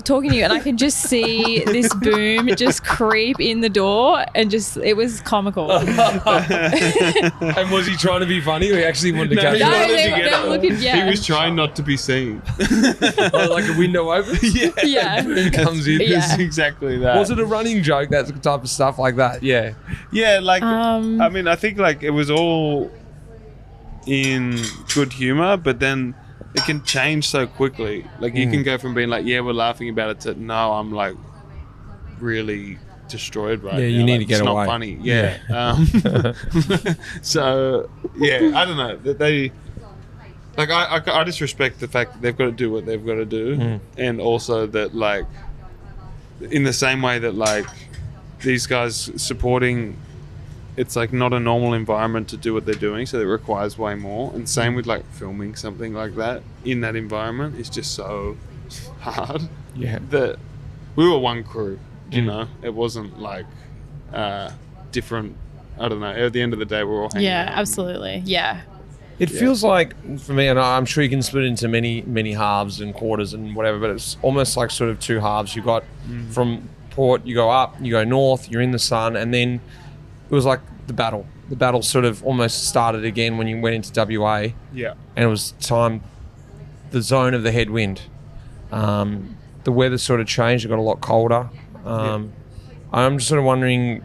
talking to you, and I can just see this boom just creep in the door, and it was comical. And was he trying to be funny, or he actually wanted to catch he you? wanted to get they were looking, He was trying not to be seen. Like a window opens? Yeah. Boom comes in. Yeah. It's exactly that. Was it a running joke? That type of stuff like that? Yeah. Yeah, like I mean, I think like it was all in good humor, but then it can change so quickly. Like you can go from being like, yeah, we're laughing about it, to no, I'm like really destroyed right now. Yeah, you need like, to get it's away. not funny. So yeah, I don't know. They like I just respect the fact that they've got to do what they've got to do, and also that like in the same way that like these guys supporting, it's like not a normal environment to do what they're doing, so it requires way more. And same with like filming something like that in that environment is just so hard. Yeah. That we were one crew, you know. It wasn't like different. I don't know. At the end of the day, we're all hanging Yeah, out. absolutely. Yeah. It feels like, for me, and I'm sure you can split it into many halves and quarters and whatever, but it's almost like sort of two halves. You've got from port, you go up, you go north, you're in the sun, and then it was like the battle. The battle sort of almost started again when you went into WA. Yeah. And it was time, the zone of the headwind. The weather sort of changed. It got a lot colder. I'm just sort of wondering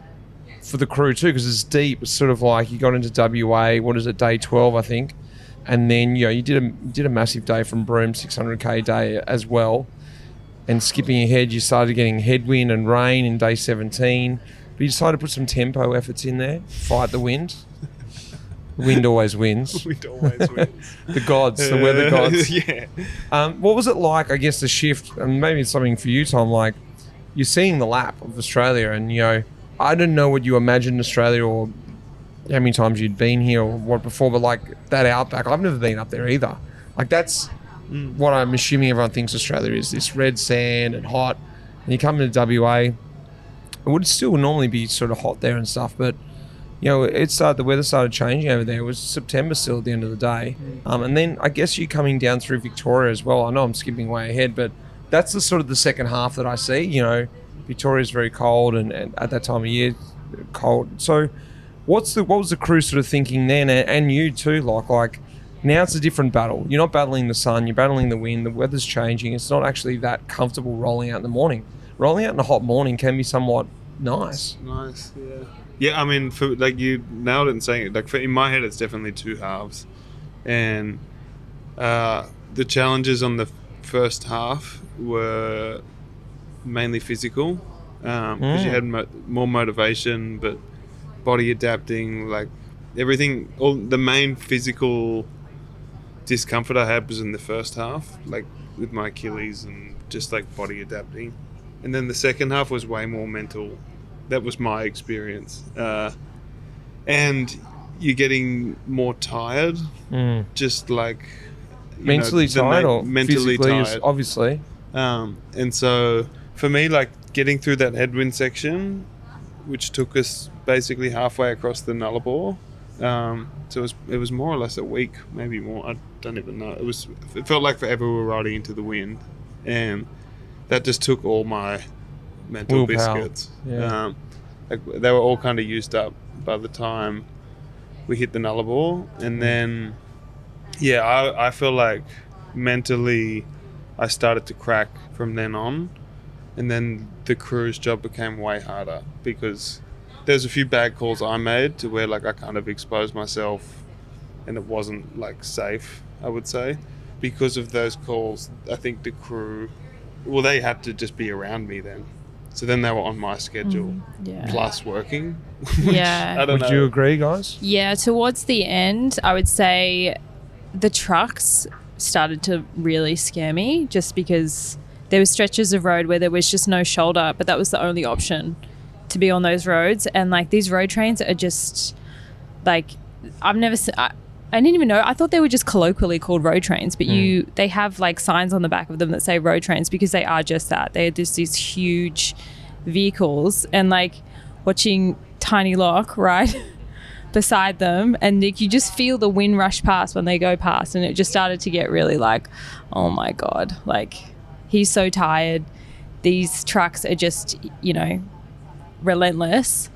for the crew too, because it's deep. It's sort of like you got into WA, what is it, day 12, I think. And then, you did a massive day from Broome, 600k day as well. And skipping ahead, you started getting headwind and rain in day 17. But you decided to put some tempo efforts in there, fight the wind. The wind always wins. Wind always wins. The gods, the weather gods. Yeah. What was it like, I guess, the shift, and maybe it's something for you, Tom, like you're seeing the lap of Australia and, I didn't know what you imagined Australia or how many times you'd been here or what before, but like that outback, I've never been up there either. Like that's what I'm assuming everyone thinks Australia is, this red sand and hot. And you come into WA, it would still normally be sort of hot there and stuff, but the weather started changing over there. It was September still at the end of the day. And then I guess you coming down through Victoria as well. I know I'm skipping way ahead, but that's the sort of the second half that I see. Victoria's very cold and at that time of year, cold. So what was the crew sort of thinking then, and you too, like now it's a different battle. You're not battling the sun, you're battling the wind, the weather's changing. It's not actually that comfortable rolling out in the morning. Rolling out in a hot morning can be somewhat nice. Nice, yeah. Yeah, I mean, for like you nailed it in saying it. Like in my head, it's definitely two halves, and the challenges on the first half were mainly physical, because you had more motivation, but body adapting, like everything. All the main physical discomfort I had was in the first half, like with my Achilles and just like body adapting. And then the second half was way more mental. That was my experience. And you're getting more tired, just like... Mentally tired or mentally physically, tired. obviously. And so for me, like getting through that headwind section, which took us basically halfway across the Nullarbor, so it was more or less a week, maybe more. I don't even know. It felt like forever we were riding into the wind, and that just took all my mental Willpower. biscuits. Yeah. Like they were all kind of used up by the time we hit the Nullarbor, and then I feel like mentally I started to crack from then on, and then the crew's job became way harder because there's a few bad calls I made to where like I kind of exposed myself and it wasn't like safe, I would say. Because of those calls, I think the crew, well, they had to just be around me then. So then they were on my schedule plus working. Yeah. I don't know. Would you agree, guys? Yeah, towards the end, I would say the trucks started to really scare me just because there were stretches of road where there was just no shoulder, but that was the only option to be on those roads. And like these road trains are just like, I've never seen, I didn't even know. I thought they were just colloquially called road trains, but they have like signs on the back of them that say road trains because they are just that. They're just these huge vehicles, and like watching Tiny Lock right beside them, and like, you just feel the wind rush past when they go past, and it just started to get really like, oh my God, like he's so tired. These trucks are just, you know, relentless.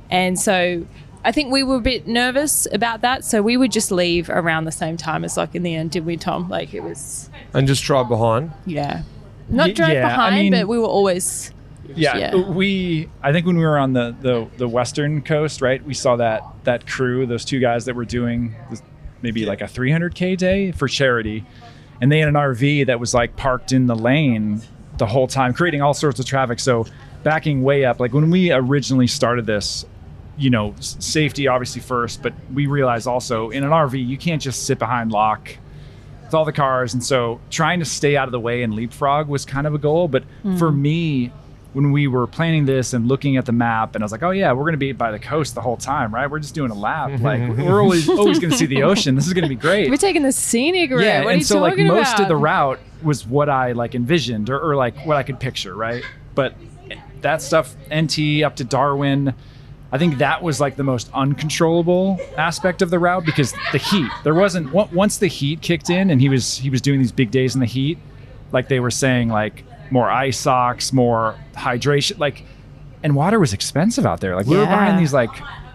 And so I think we were a bit nervous about that, so we would just leave around the same time as like in the end, did we, Tom? Like it was... And just drive behind? Yeah. Not drive behind, I mean, but we were always... Yeah. I think when we were on the western coast, right, we saw that crew, those two guys that were doing maybe like a 300K day for charity, and they had an RV that was like parked in the lane the whole time, creating all sorts of traffic. So backing way up, like when we originally started this, you know, safety obviously first, but we realized also in an RV, you can't just sit behind lock with all the cars. And so trying to stay out of the way and leapfrog was kind of a goal. But for me, when we were planning this and looking at the map, and I was like, oh yeah, we're going to be by the coast the whole time, right? We're just doing a lap. Like we're always going to see the ocean. This is going to be great. We're taking the scenic route. Yeah, what and are you so like talking most about? of the route was what I like envisioned or like what I could picture, right? But that stuff, NT up to Darwin, I think that was like the most uncontrollable aspect of the route because the heat. There wasn't once the heat kicked in and he was doing these big days in the heat, like they were saying like more ice socks, more hydration, like, and water was expensive out there. Like we were buying these like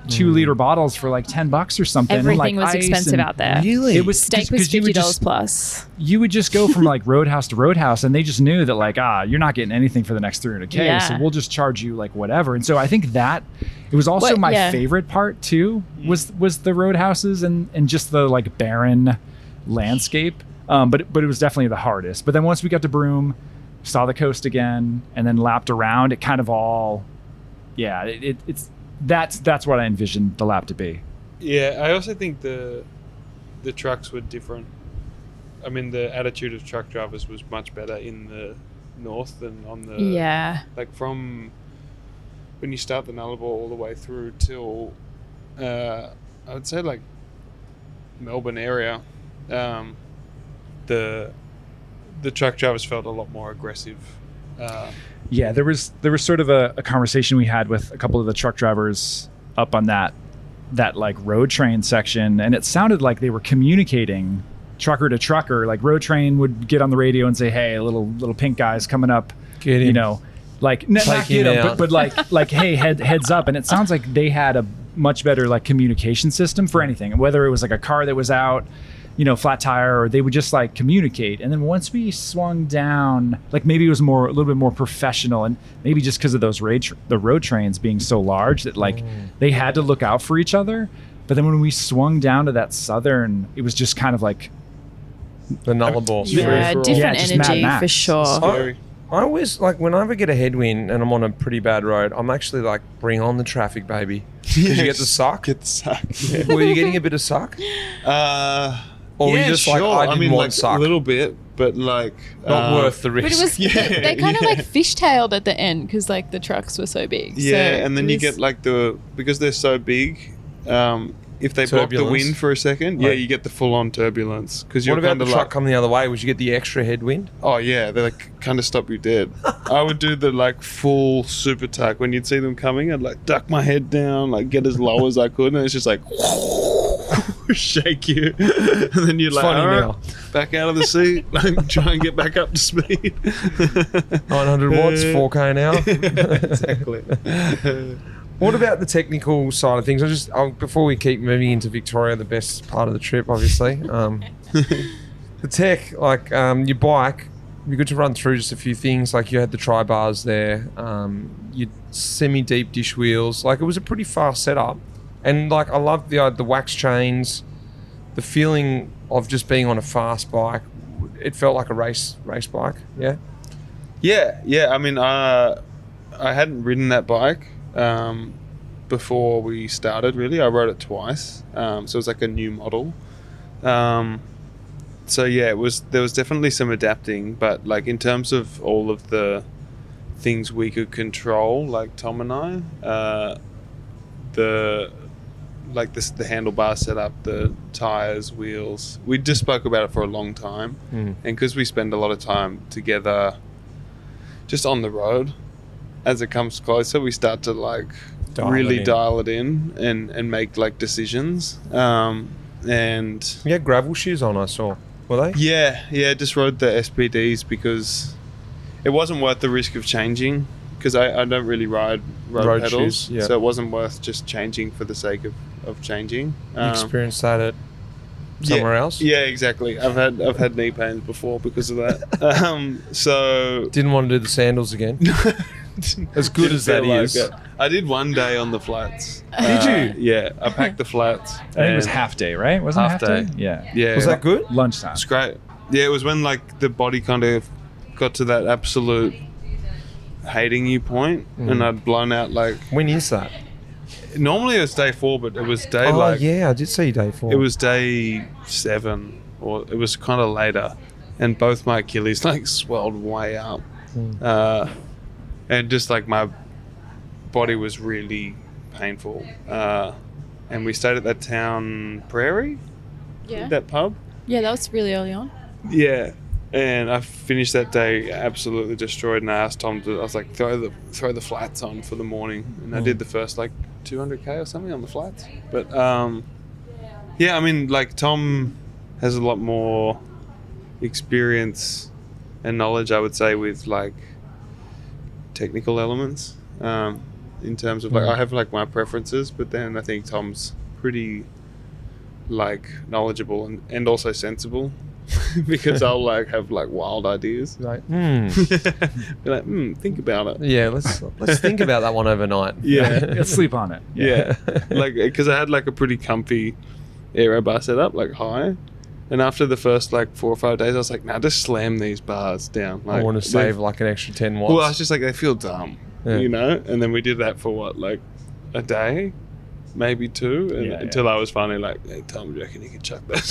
2-liter bottles for like $10 or something. Everything and, like, was expensive out there. Really? It was Steak was $50 plus. You would just go from like roadhouse to roadhouse, and they just knew that like, you're not getting anything for the next 300K, so we'll just charge you like whatever. And so I think that it was also my favorite part too was the roadhouses and just the like barren landscape. But it was definitely the hardest. But then once we got to Broome, saw the coast again, and then lapped around, it kind of all, it's that's what I envisioned the lap to be. Yeah, I also think the trucks were different. I mean, the attitude of truck drivers was much better in the north than on the like from when you start the Nullarbor all the way through till I would say like Melbourne area. The truck drivers felt a lot more aggressive. There was sort of a conversation we had with a couple of the truck drivers up on that like road train section, and it sounded like they were communicating trucker to trucker. Like road train would get on the radio and say, "Hey, a little pink guy's coming up," get him. You know, like not get him, but like hey, heads up. And it sounds like they had a much better like communication system for anything, whether it was like a car that was out, you know, flat tire, or they would just like communicate. And then once we swung down, like maybe it was a little bit more professional, and maybe just because of those the road trains being so large that like they had to look out for each other. But then when we swung down to that southern, it was just kind of like the Nullarbor. Different energy for sure. I always like whenever I get a headwind and I'm on a pretty bad road, I'm actually like, bring on the traffic, baby. Because you get the suck. Get the suck. Yeah. Were you getting a bit of suck? Or were you just sure. like, I didn't want like suck? A little bit, but like not worth the risk. But it was, they kind of like fishtailed at the end because like the trucks were so big. Yeah, so and then you get like because they're so big, if they block the wind for a second, you get the full-on turbulence. Because what about the truck coming the other way? Would you get the extra headwind? Oh yeah, they like kind of stop you dead. I would do the like full super tuck when you'd see them coming. I'd like duck my head down, like get as low as I could, and it's just like shake you, and then you're like, all right, back out of the seat, like try and get back up to speed. 900 watts, 4K an hour. Exactly. What about the technical side of things? Before we keep moving into Victoria, the best part of the trip, obviously, the tech, like your bike, it'd be good to run through just a few things. Like you had the tri bars there, your semi-deep dish wheels. Like it was a pretty fast setup, and like I loved the wax chains, the feeling of just being on a fast bike. It felt like a race bike. Yeah. Yeah. I mean, I hadn't ridden that bike before we started. Really, I rode it twice, so it was like a new model. So yeah, there was definitely some adapting, but like in terms of all of the things we could control, like Tom and I, the handlebar setup, the tires, wheels, we just spoke about it for a long time, and because we spend a lot of time together, just on the road, as it comes closer, we start to like dial it in and make like decisions. And you had gravel shoes on, I saw. Were they? Yeah, just rode the SPDs because it wasn't worth the risk of changing, because I don't really ride road pedals, shoes, so it wasn't worth just changing for the sake of changing. You experienced that at somewhere else? Yeah, exactly. I've had knee pains before because of that. So didn't want to do the sandals again. As good as that is. Like I did one day on the flats. Did you? Yeah, I packed the flats. I think it was half day, right? Wasn't half it half day? day? Yeah. Was that good? Lunchtime. It's great. Yeah, it was when like the body kind of got to that absolute hating you point, and I'd blown out like. When is that? Normally it was day 4, but it was day yeah, I did see day 4. It was day 7, or it was kind of later, and both my Achilles like swelled way up, and just like my body was really painful. And we stayed at that town Prairie, that pub. Yeah, that was really early on. Yeah, and I finished that day absolutely destroyed, and I asked Tom I was like, throw the flats on for the morning, and I did the first like 200k or something on the flats. But yeah, I mean, like Tom has a lot more experience and knowledge, I would say, with like technical elements, in terms of like I have like my preferences, but then I think Tom's pretty like knowledgeable and also sensible. Because I'll like have like wild ideas. Like, Be like, think about it. Yeah, let's think about that one overnight. Yeah. Let's sleep on it. Yeah. Like, because I had like a pretty comfy aero bar setup, like high. And after the first like 4 or 5 days, I was like, just slam these bars down. Like, I want to save like an extra 10 watts. Well, I was just like, they feel dumb, you know? And then we did that for what, like a day? Maybe 2, until I was finally like, hey Tom, do you reckon you can chuck those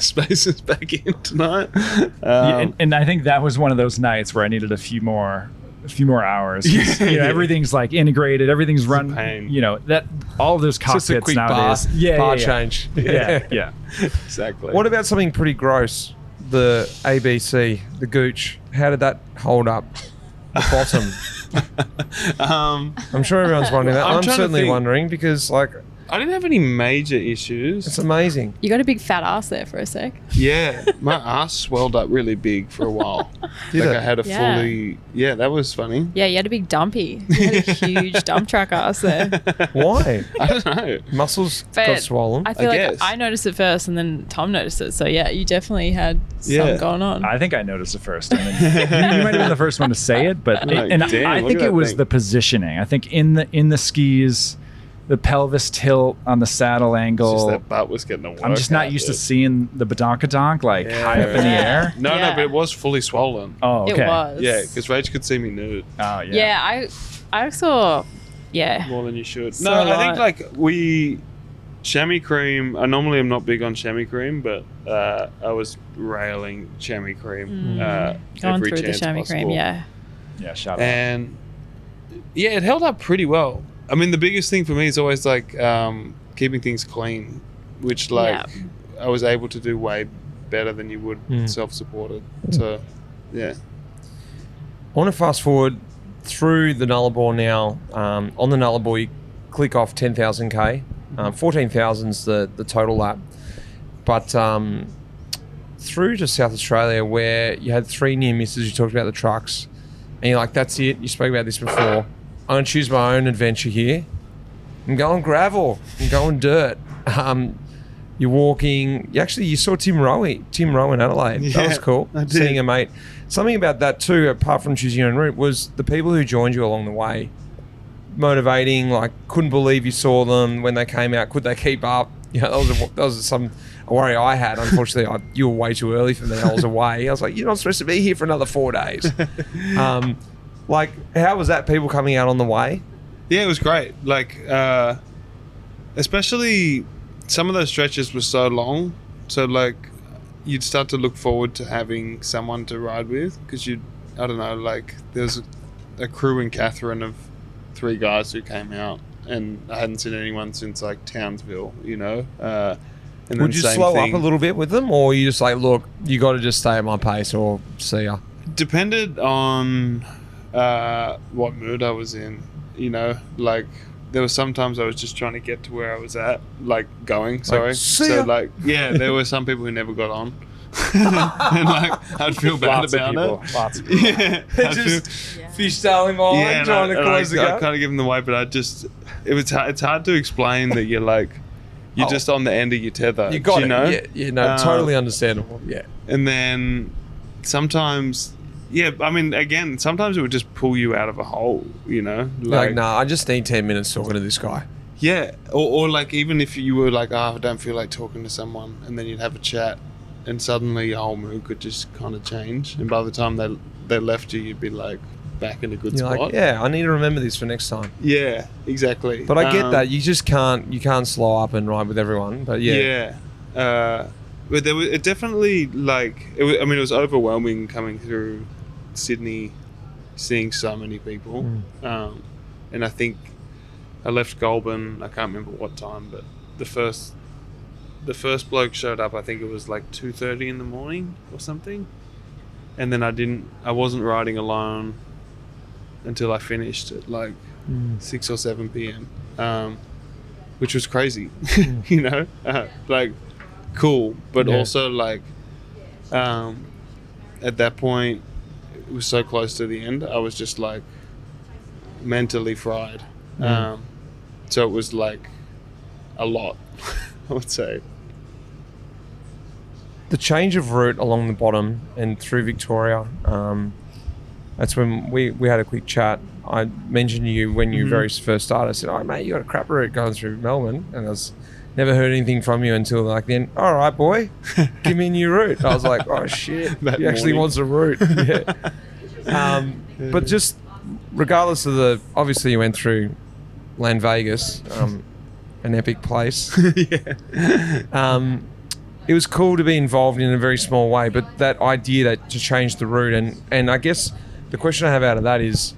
spaces back in tonight? And I think that was one of those nights where I needed a few more hours. Everything's like integrated, everything's run. Pain. That all of those cockpits just a quick nowadays. bar change. Yeah. Exactly. What about something pretty gross? The ABC, the Gooch. How did that hold up? The bottom. I'm sure everyone's wondering that. I'm certainly wondering, because like I didn't have any major issues. it's amazing. You got a big fat ass there for a sec. Yeah, my ass swelled up really big for a while. Did it? I had a fully. Yeah, that was funny. Yeah, you had a big dumpy. You had a huge dump truck ass there. Why? I don't know. Muscles But got swollen. I feel like guess. I noticed it first, and then Tom noticed it. So yeah, you definitely had something going on. I think I noticed it first. And then you might have been the first one to say it, but Like, and damn, I look think at it that was thing. the positioning. I think in the skis, the pelvis tilt on the saddle It's angle. just that butt was getting a workout. I'm just not used to seeing the badonkadonk like high up in the Yeah. air. No, Yeah. but it was fully swollen. Oh, okay. It was. Yeah, because Rach could see me nude Oh, yeah. Yeah, I saw. Yeah. more than you should. So No, I think like- like chamois cream. I normally am not big on chamois cream, but I was railing chamois cream. Going Every through the chance chamois possible. cream, yeah. Yeah, shout out. And yeah, it held up pretty well. I mean, the biggest thing for me is always like keeping things clean, which like I was able to do way better than you would self-supported. So yeah. I want to fast forward through the Nullarbor now. On the Nullarbor, you click off 10,000k. 14,000's the total lap. But through to South Australia, where you had 3 near misses, you talked about the trucks, and you're like, that's it. You spoke about this before. I'm going to choose my own adventure here. I'm going gravel. I'm going dirt. You're walking. You saw Tim Rowe in Adelaide. Yeah, That was cool. I did. Seeing a mate. Something about that too, apart from choosing your own route, was the people who joined you along the way. Motivating, like couldn't believe you saw them when they came out. Could they keep up? That was a worry I had. Unfortunately, you were way too early for me. I was away. I was like, you're not supposed to be here for another 4 days. Like, how was that? People coming out on the way? Yeah, it was great. Like, especially some of those stretches were so long. So, like, you'd start to look forward to having someone to ride with because I don't know, like, there was a crew in Catherine of 3 guys who came out, and I hadn't seen anyone since, like, Townsville, you know? And Would you slow up a little bit with them, or you just like, look, you got to just stay at my pace, or see ya? Depended on what mood I was in, you know? Like, there were sometimes I was just trying to get to where I was at, like going, sorry. See So, ya. like, yeah, there were some people who never got on. And, like, I'd feel bad Lots of about people. it. Lots of people. Yeah. I'd Just feel- fish-tailing line, yeah, and trying to close the I gap. kind of give them the way, but it's hard to explain that you're like, you're just on the end of your tether. You got you it. know? Yeah, no, totally understandable. Yeah. And then sometimes, yeah, I mean, again, sometimes it would just pull you out of a hole, you know? Like, nah, I just need 10 minutes talking to this guy. Yeah, or like even if you were like, I don't feel like talking to someone, and then you'd have a chat, and suddenly your whole mood could just kind of change. And by the time they left you, you'd be like back in a good You're spot. like, yeah, I need to remember this for next time. Yeah, exactly. But I get that. You just can't slow up and ride with everyone. But yeah. But it definitely like it was overwhelming coming through Sydney, seeing so many people, and I think I left Goulburn. I can't remember what time, but the first bloke showed up. I think it was like 2:30 in the morning or something, and then I wasn't riding alone until I finished at like 6 or 7 p.m. Which was crazy, you know, like cool, but also like at that point it was so close to the end. I was just like mentally fried, so it was like a lot, I would say. The change of route along the bottom and through Victoria, that's when we had a quick chat. I mentioned you when you very first started. I said, oh, mate, you got a crap route going through Melbourne. And I never heard anything from you until like then, all right, boy, give me a new route. I was like, oh, shit, he actually wants a route. Yeah. But just regardless of obviously you went through Land Vegas, an epic place. It was cool to be involved in a very small way, but that idea to change the route and I guess the question I have out of that is,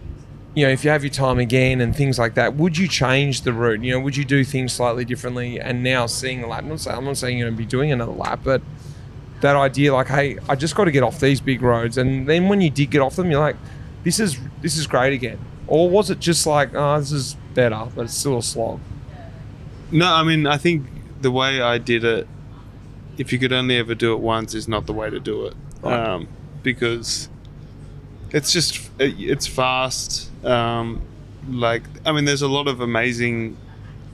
you know, if you have your time again and things like that, would you change the route? You know, would you do things slightly differently? And now seeing a lap, I'm not saying you're going to be doing another lap, but that idea like, hey, I just got to get off these big roads. And then when you did get off them, you're like, this is great again. Or was it just like, oh, this is better, but it's still a slog? No, I mean, I think the way I did it, if you could only ever do it once, is not the way to do it. Right. Because it's fast. Like, I mean, there's a lot of amazing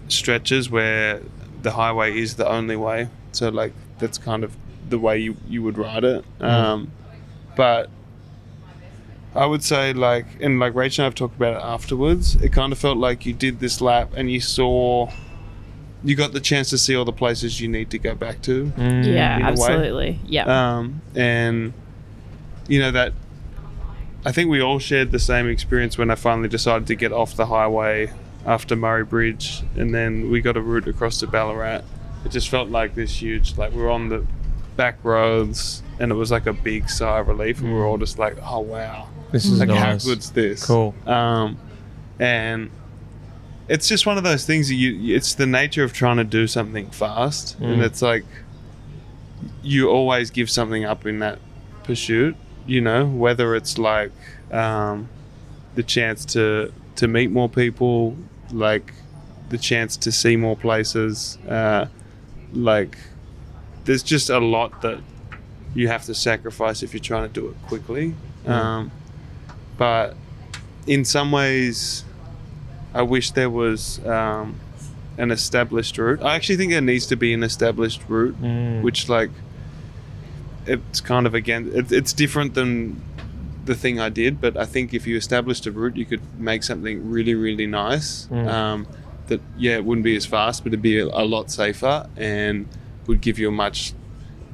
stretches where the highway is the only way. So, like, that's kind of the way you would ride it. But I would say, like, and like Rachel and I have talked about it afterwards, it kind of felt like you did this lap and you got the chance to see all the places you need to go back to. Yeah, in a way. absolutely. Yeah. And you know that I think we all shared the same experience when I finally decided to get off the highway after Murray Bridge, and then we got a route across to Ballarat. It just felt like this huge, like we were on the back roads, and it was like a big sigh of relief, and we were all just like, oh wow, This is like nice. how good's this? Cool. And it's just one of those things that it's the nature of trying to do something fast, and it's like you always give something up in that pursuit, you know, whether it's like the chance to meet more people, like the chance to see more places, like there's just a lot that you have to sacrifice if you're trying to do it quickly. But in some ways I wish there was an established route. I actually think there needs to be an established route, which like it's kind of it's different than the thing I did, but I think if you established a route, you could make something really, really nice. That it wouldn't be as fast, but it'd be a lot safer and would give you a much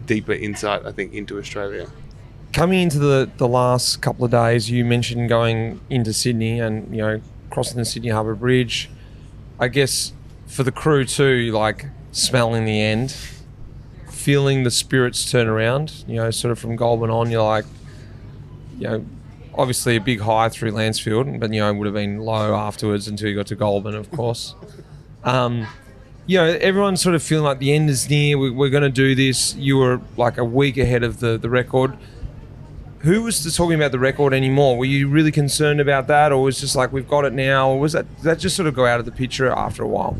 deeper insight, I think, into Australia. Coming into the last couple of days, you mentioned going into Sydney and, you know, crossing the Sydney Harbour Bridge. I guess for the crew too, like smelling the end, feeling the spirits turn around, you know, sort of from Goulburn on, you're like, you know, obviously a big high through Lancefield, but, you know, it would have been low afterwards until you got to Goulburn, of course. You know, everyone's sort of feeling like the end is near, we're going to do this. You were like a week ahead of the record. Who was talking about the record anymore? Were you really concerned about that, or was it just like, we've got it now, or did that just sort of go out of the picture after a while?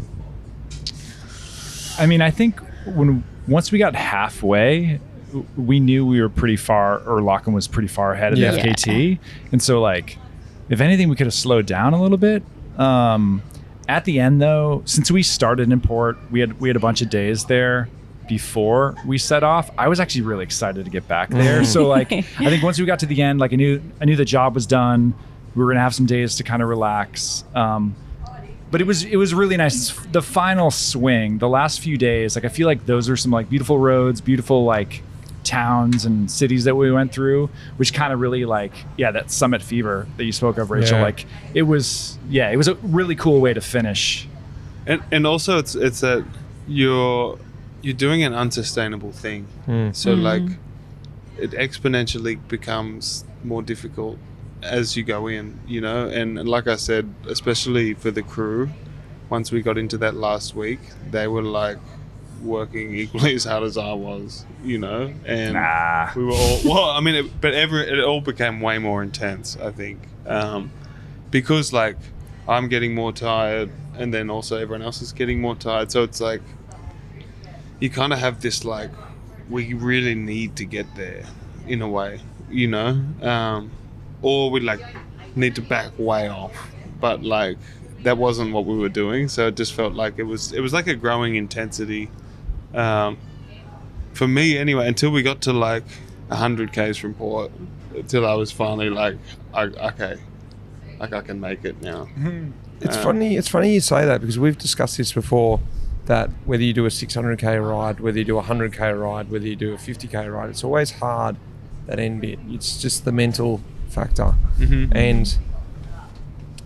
I mean, I think once we got halfway, we knew we were pretty far, or Lachlan was pretty far ahead of the FKT. And so, like, if anything, we could have slowed down a little bit. At the end, though, since we started in port, we had a bunch of days there before we set off. I was actually really excited to get back there. So, like, I think once we got to the end, like, I knew the job was done. We were gonna have some days to kind of relax. But it was really nice. The final swing, the last few days, like, I feel like those are some like beautiful roads, beautiful like towns and cities that we went through, which kind of really like, that summit fever that you spoke of, Rachel. Like, it was a really cool way to finish. And also it's that you're doing an unsustainable thing. So like it exponentially becomes more difficult as you go in, you know. And like I said, especially for the crew, once we got into that last week, they were like working equally as hard as I was, you know. And we were all it all became way more intense, I think, because like I'm getting more tired, and then also everyone else is getting more tired. So it's like you kind of have this like, we really need to get there in a way, you know, or we like need to back way off, but like that wasn't what we were doing. So it just felt like it was like a growing intensity, for me anyway, until we got to like 100 k's from port, until I was finally like, okay, like I can make it now. It's funny you say that, because we've discussed this before, that whether you do a 600k ride, whether you do a 100k ride, whether you do a 50k ride, it's always hard, that end bit. It's just the mental factor. And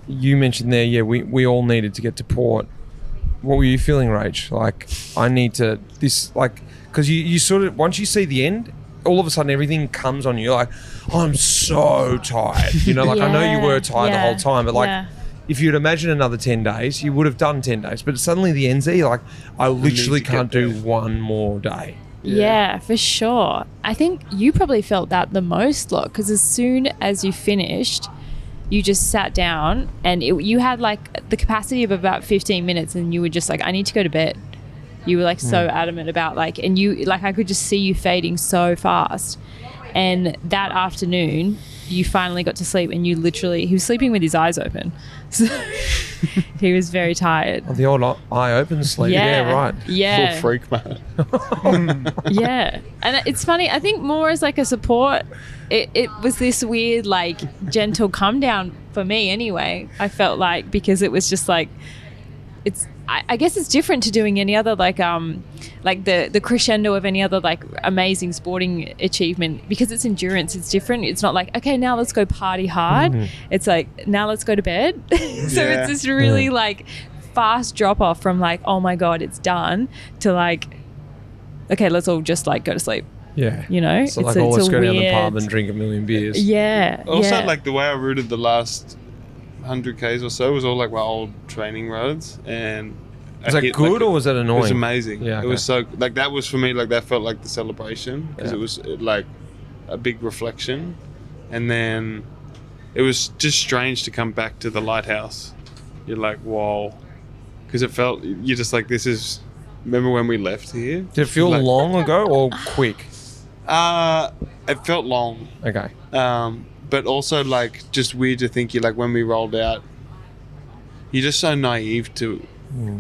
you mentioned there, we all needed to get to port. What were you feeling, Rach? Like, I need to, this, like, because you sort of, once you see the end, all of a sudden everything comes on you. You're like, I'm so tired. You know, like, I know you were tired the whole time, but like, if you'd imagine another 10 days, you would have done 10 days. But suddenly the end's there, you're like, I literally can't do one more day. Yeah, for sure. I think you probably felt that the most, Locke, because as soon as you finished, you just sat down and you had like the capacity of about 15 minutes, and you were just like, I need to go to bed. You were like so adamant about like, and you like, I could just see you fading so fast. And that afternoon, you finally got to sleep, and he was sleeping with his eyes open. So he was very tired. Oh, the old eye open sleep. Yeah, right. Yeah. Full freak, man. Yeah. And it's funny, I think more as like a support, it was this weird, like, gentle come down for me anyway. I felt like, because it was just like, I guess it's different to doing any other like the crescendo of any other like amazing sporting achievement, because it's endurance. It's different. It's not like, okay, now let's go party hard. It's like, now let's go to bed. So it's this really like fast drop off from like, oh my God, it's done, to like, okay, let's all just like go to sleep. Yeah. You know? So like, let's go down the pub and drink a million beers. Yeah. Also, like the way I routed the last 100 k's or so was all like my old training roads, and was that good, like, or was that annoying? It was amazing. Yeah, okay. It was so like, that was for me, like that felt like the celebration, because it was like a big reflection. And then it was just strange to come back to the lighthouse. You're like, whoa, because it felt, you're just like, this is, remember when we left here? Did it feel like, long ago or quick? It felt long. Okay. But also like just weird to think, you like, when we rolled out, you're just so naive to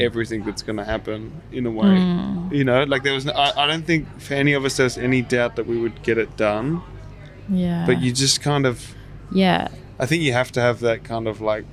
everything that's going to happen in a way. You know, like there was, I don't think for any of us there's any doubt that we would get it done. Yeah. But you just kind of, Yeah. I think you have to have that kind of like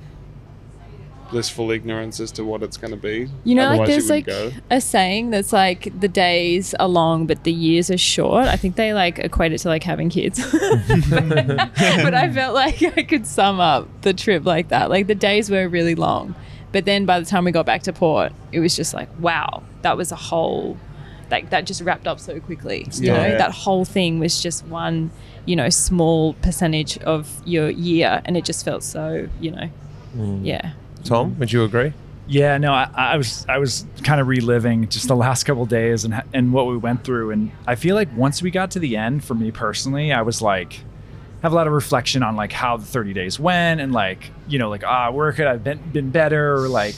blissful ignorance as to what it's going to be. You know, like Otherwise there's you like wouldn't a saying that's like the days are long but the years are short. I think they like equate it to like having kids. But I felt like I could sum up the trip like that. Like the days were really long, but then by the time we got back to port, it was just like, wow, that was a whole, like that just wrapped up so quickly. You know, that whole thing was just one, you know, small percentage of your year, and it just felt so, you know, yeah. Tom, would you agree? Yeah, no, I was kind of reliving just the last couple of days and what we went through, and I feel like once we got to the end, for me personally, I was like, have a lot of reflection on like how the 30 days went, and like, you know, like where could I have been better, or like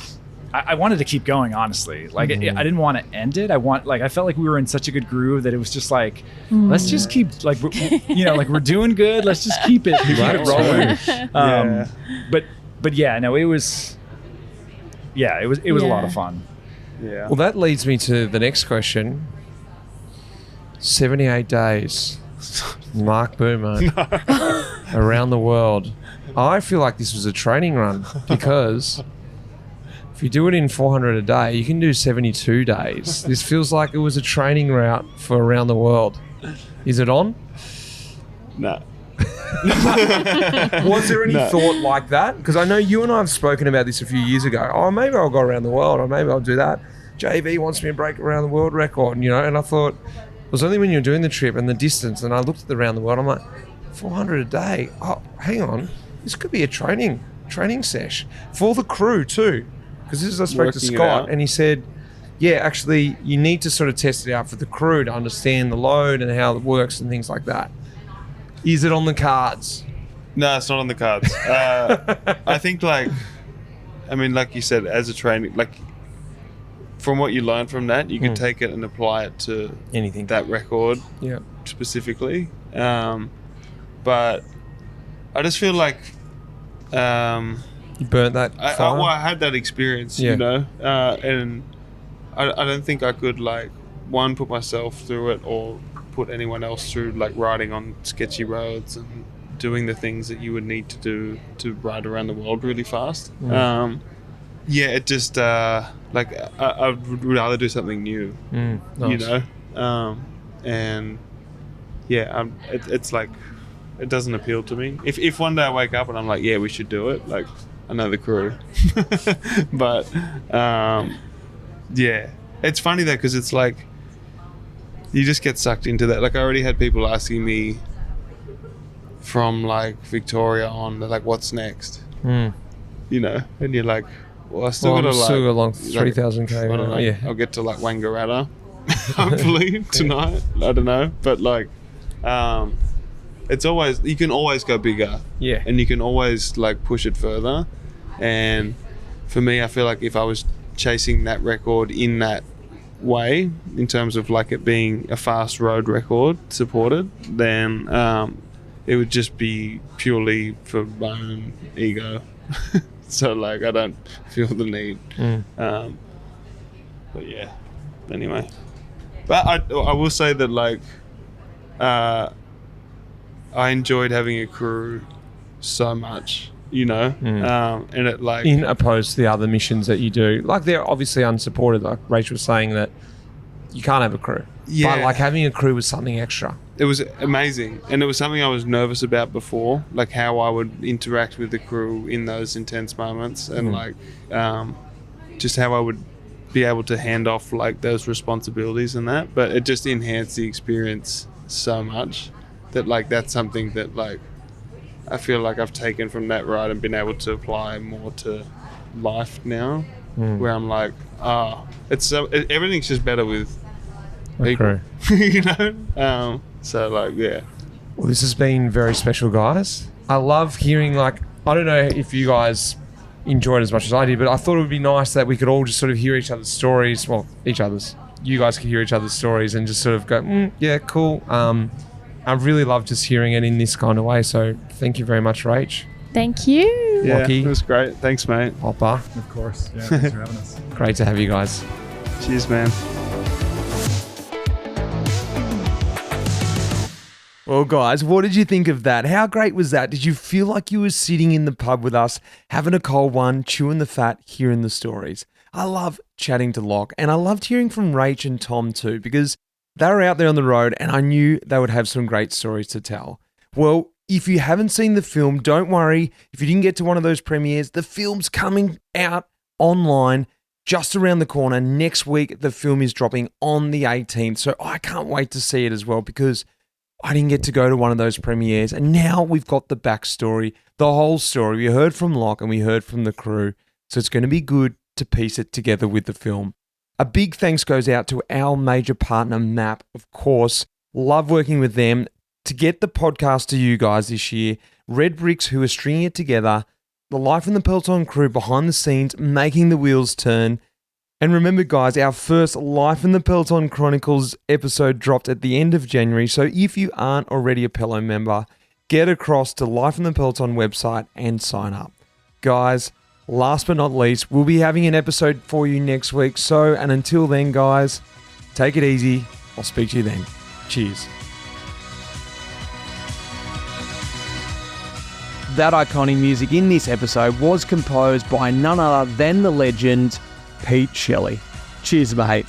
I wanted to keep going, honestly. Like I didn't want to end it. I felt like we were in such a good groove that it was just like, let's just keep like you know, like we're doing good. Let's just keep it rolling. But yeah, no, it was a lot of fun. Yeah. Well, that leads me to the next question. 78 days, Mark Boomer, around the world. I feel like this was a training run, because if you do it in 400 a day, you can do 72 days. This feels like it was a training route for around the world. Is it on? No. Was there any thought like that? Because I know you and I have spoken about this a few years ago. Oh, maybe I'll go around the world, or maybe I'll do that. JV wants me to break around the world record, you know, and I thought it was only when you're doing the trip and the distance, and I looked at the around the world, I'm like, 400 a day? Oh, hang on. This could be a training sesh for the crew too. Because I spoke to Scott, and he said, yeah, actually, you need to sort of test it out for the crew to understand the load and how it works and things like that. Is it on the cards? No, it's not on the cards. I think like you said, as a training, like from what you learn from that, you can take it and apply it to anything, that record specifically. But I just feel like you burnt that fire? I had that experience, you know, and I don't think I could like put myself through it or put anyone else through like riding on sketchy roads and doing the things that you would need to do to ride around the world really fast. It just like I would rather do something new, nice. you know, and it's like it doesn't appeal to me. If one day I wake up and I'm like, yeah, we should do it, like I know the crew, but it's funny though, because it's like you just get sucked into that. Like I already had people asking me from like Victoria on, they're like, what's next? You know, and you're like, well, I still got along 3,000 k. I don't know. Yeah. I'll get to like Wangaratta hopefully tonight. I don't know, but like, it's always, you can always go bigger. Yeah. And you can always like push it further. And for me, I feel like if I was chasing that record in that way, in terms of like it being a fast road record supported, then it would just be purely for my own ego. So like I don't feel the need. But yeah, anyway, but I will say that like I enjoyed having a crew so much, you know, and it like in opposed to the other missions that you do, like they're obviously unsupported, like Rachel was saying that you can't have a crew, but like having a crew was something extra. It was amazing, and it was something I was nervous about before, like how I would interact with the crew in those intense moments, and like just how I would be able to hand off like those responsibilities and that. But it just enhanced the experience so much that like that's something that like I feel like I've taken from that ride and been able to apply more to life now, where I'm like, everything's just better with people, you know. So like, yeah. Well, this has been very special, guys. I love hearing, like, I don't know if you guys enjoyed it as much as I did, but I thought it would be nice that we could all just sort of hear each other's stories. Well, you guys could hear each other's stories and just sort of go, yeah, cool. I really love just hearing it in this kind of way. So thank you very much, Rach. Thank you. Yeah, Lachy, it was great. Thanks, mate. Hopper. Of course. Yeah, thanks for having us. Great to have you guys. Cheers, man. Well, guys, what did you think of that? How great was that? Did you feel like you were sitting in the pub with us, having a cold one, chewing the fat, hearing the stories? I love chatting to Lach, and I loved hearing from Rachael and Tom too, because they were out there on the road and I knew they would have some great stories to tell. Well, if you haven't seen the film, don't worry. If you didn't get to one of those premieres, the film's coming out online just around the corner. Next week, the film is dropping on the 18th. So I can't wait to see it as well, because I didn't get to go to one of those premieres. And now we've got the backstory, the whole story. We heard from Lach and we heard from the crew. So it's going to be good to piece it together with the film. A big thanks goes out to our major partner, MAAP, of course. Love working with them to get the podcast to you guys this year. Red Bricks, who are stringing it together. The Life in the Peloton crew behind the scenes, making the wheels turn. And remember, guys, our first Life in the Peloton Chronicles episode dropped at the end of January. So if you aren't already a Pelo member, get across to Life in the Peloton website and sign up. Guys, last but not least, we'll be having an episode for you next week. So, and until then, guys, take it easy. I'll speak to you then. Cheers. That iconic music in this episode was composed by none other than the legend Pete Shelley. Cheers, mate.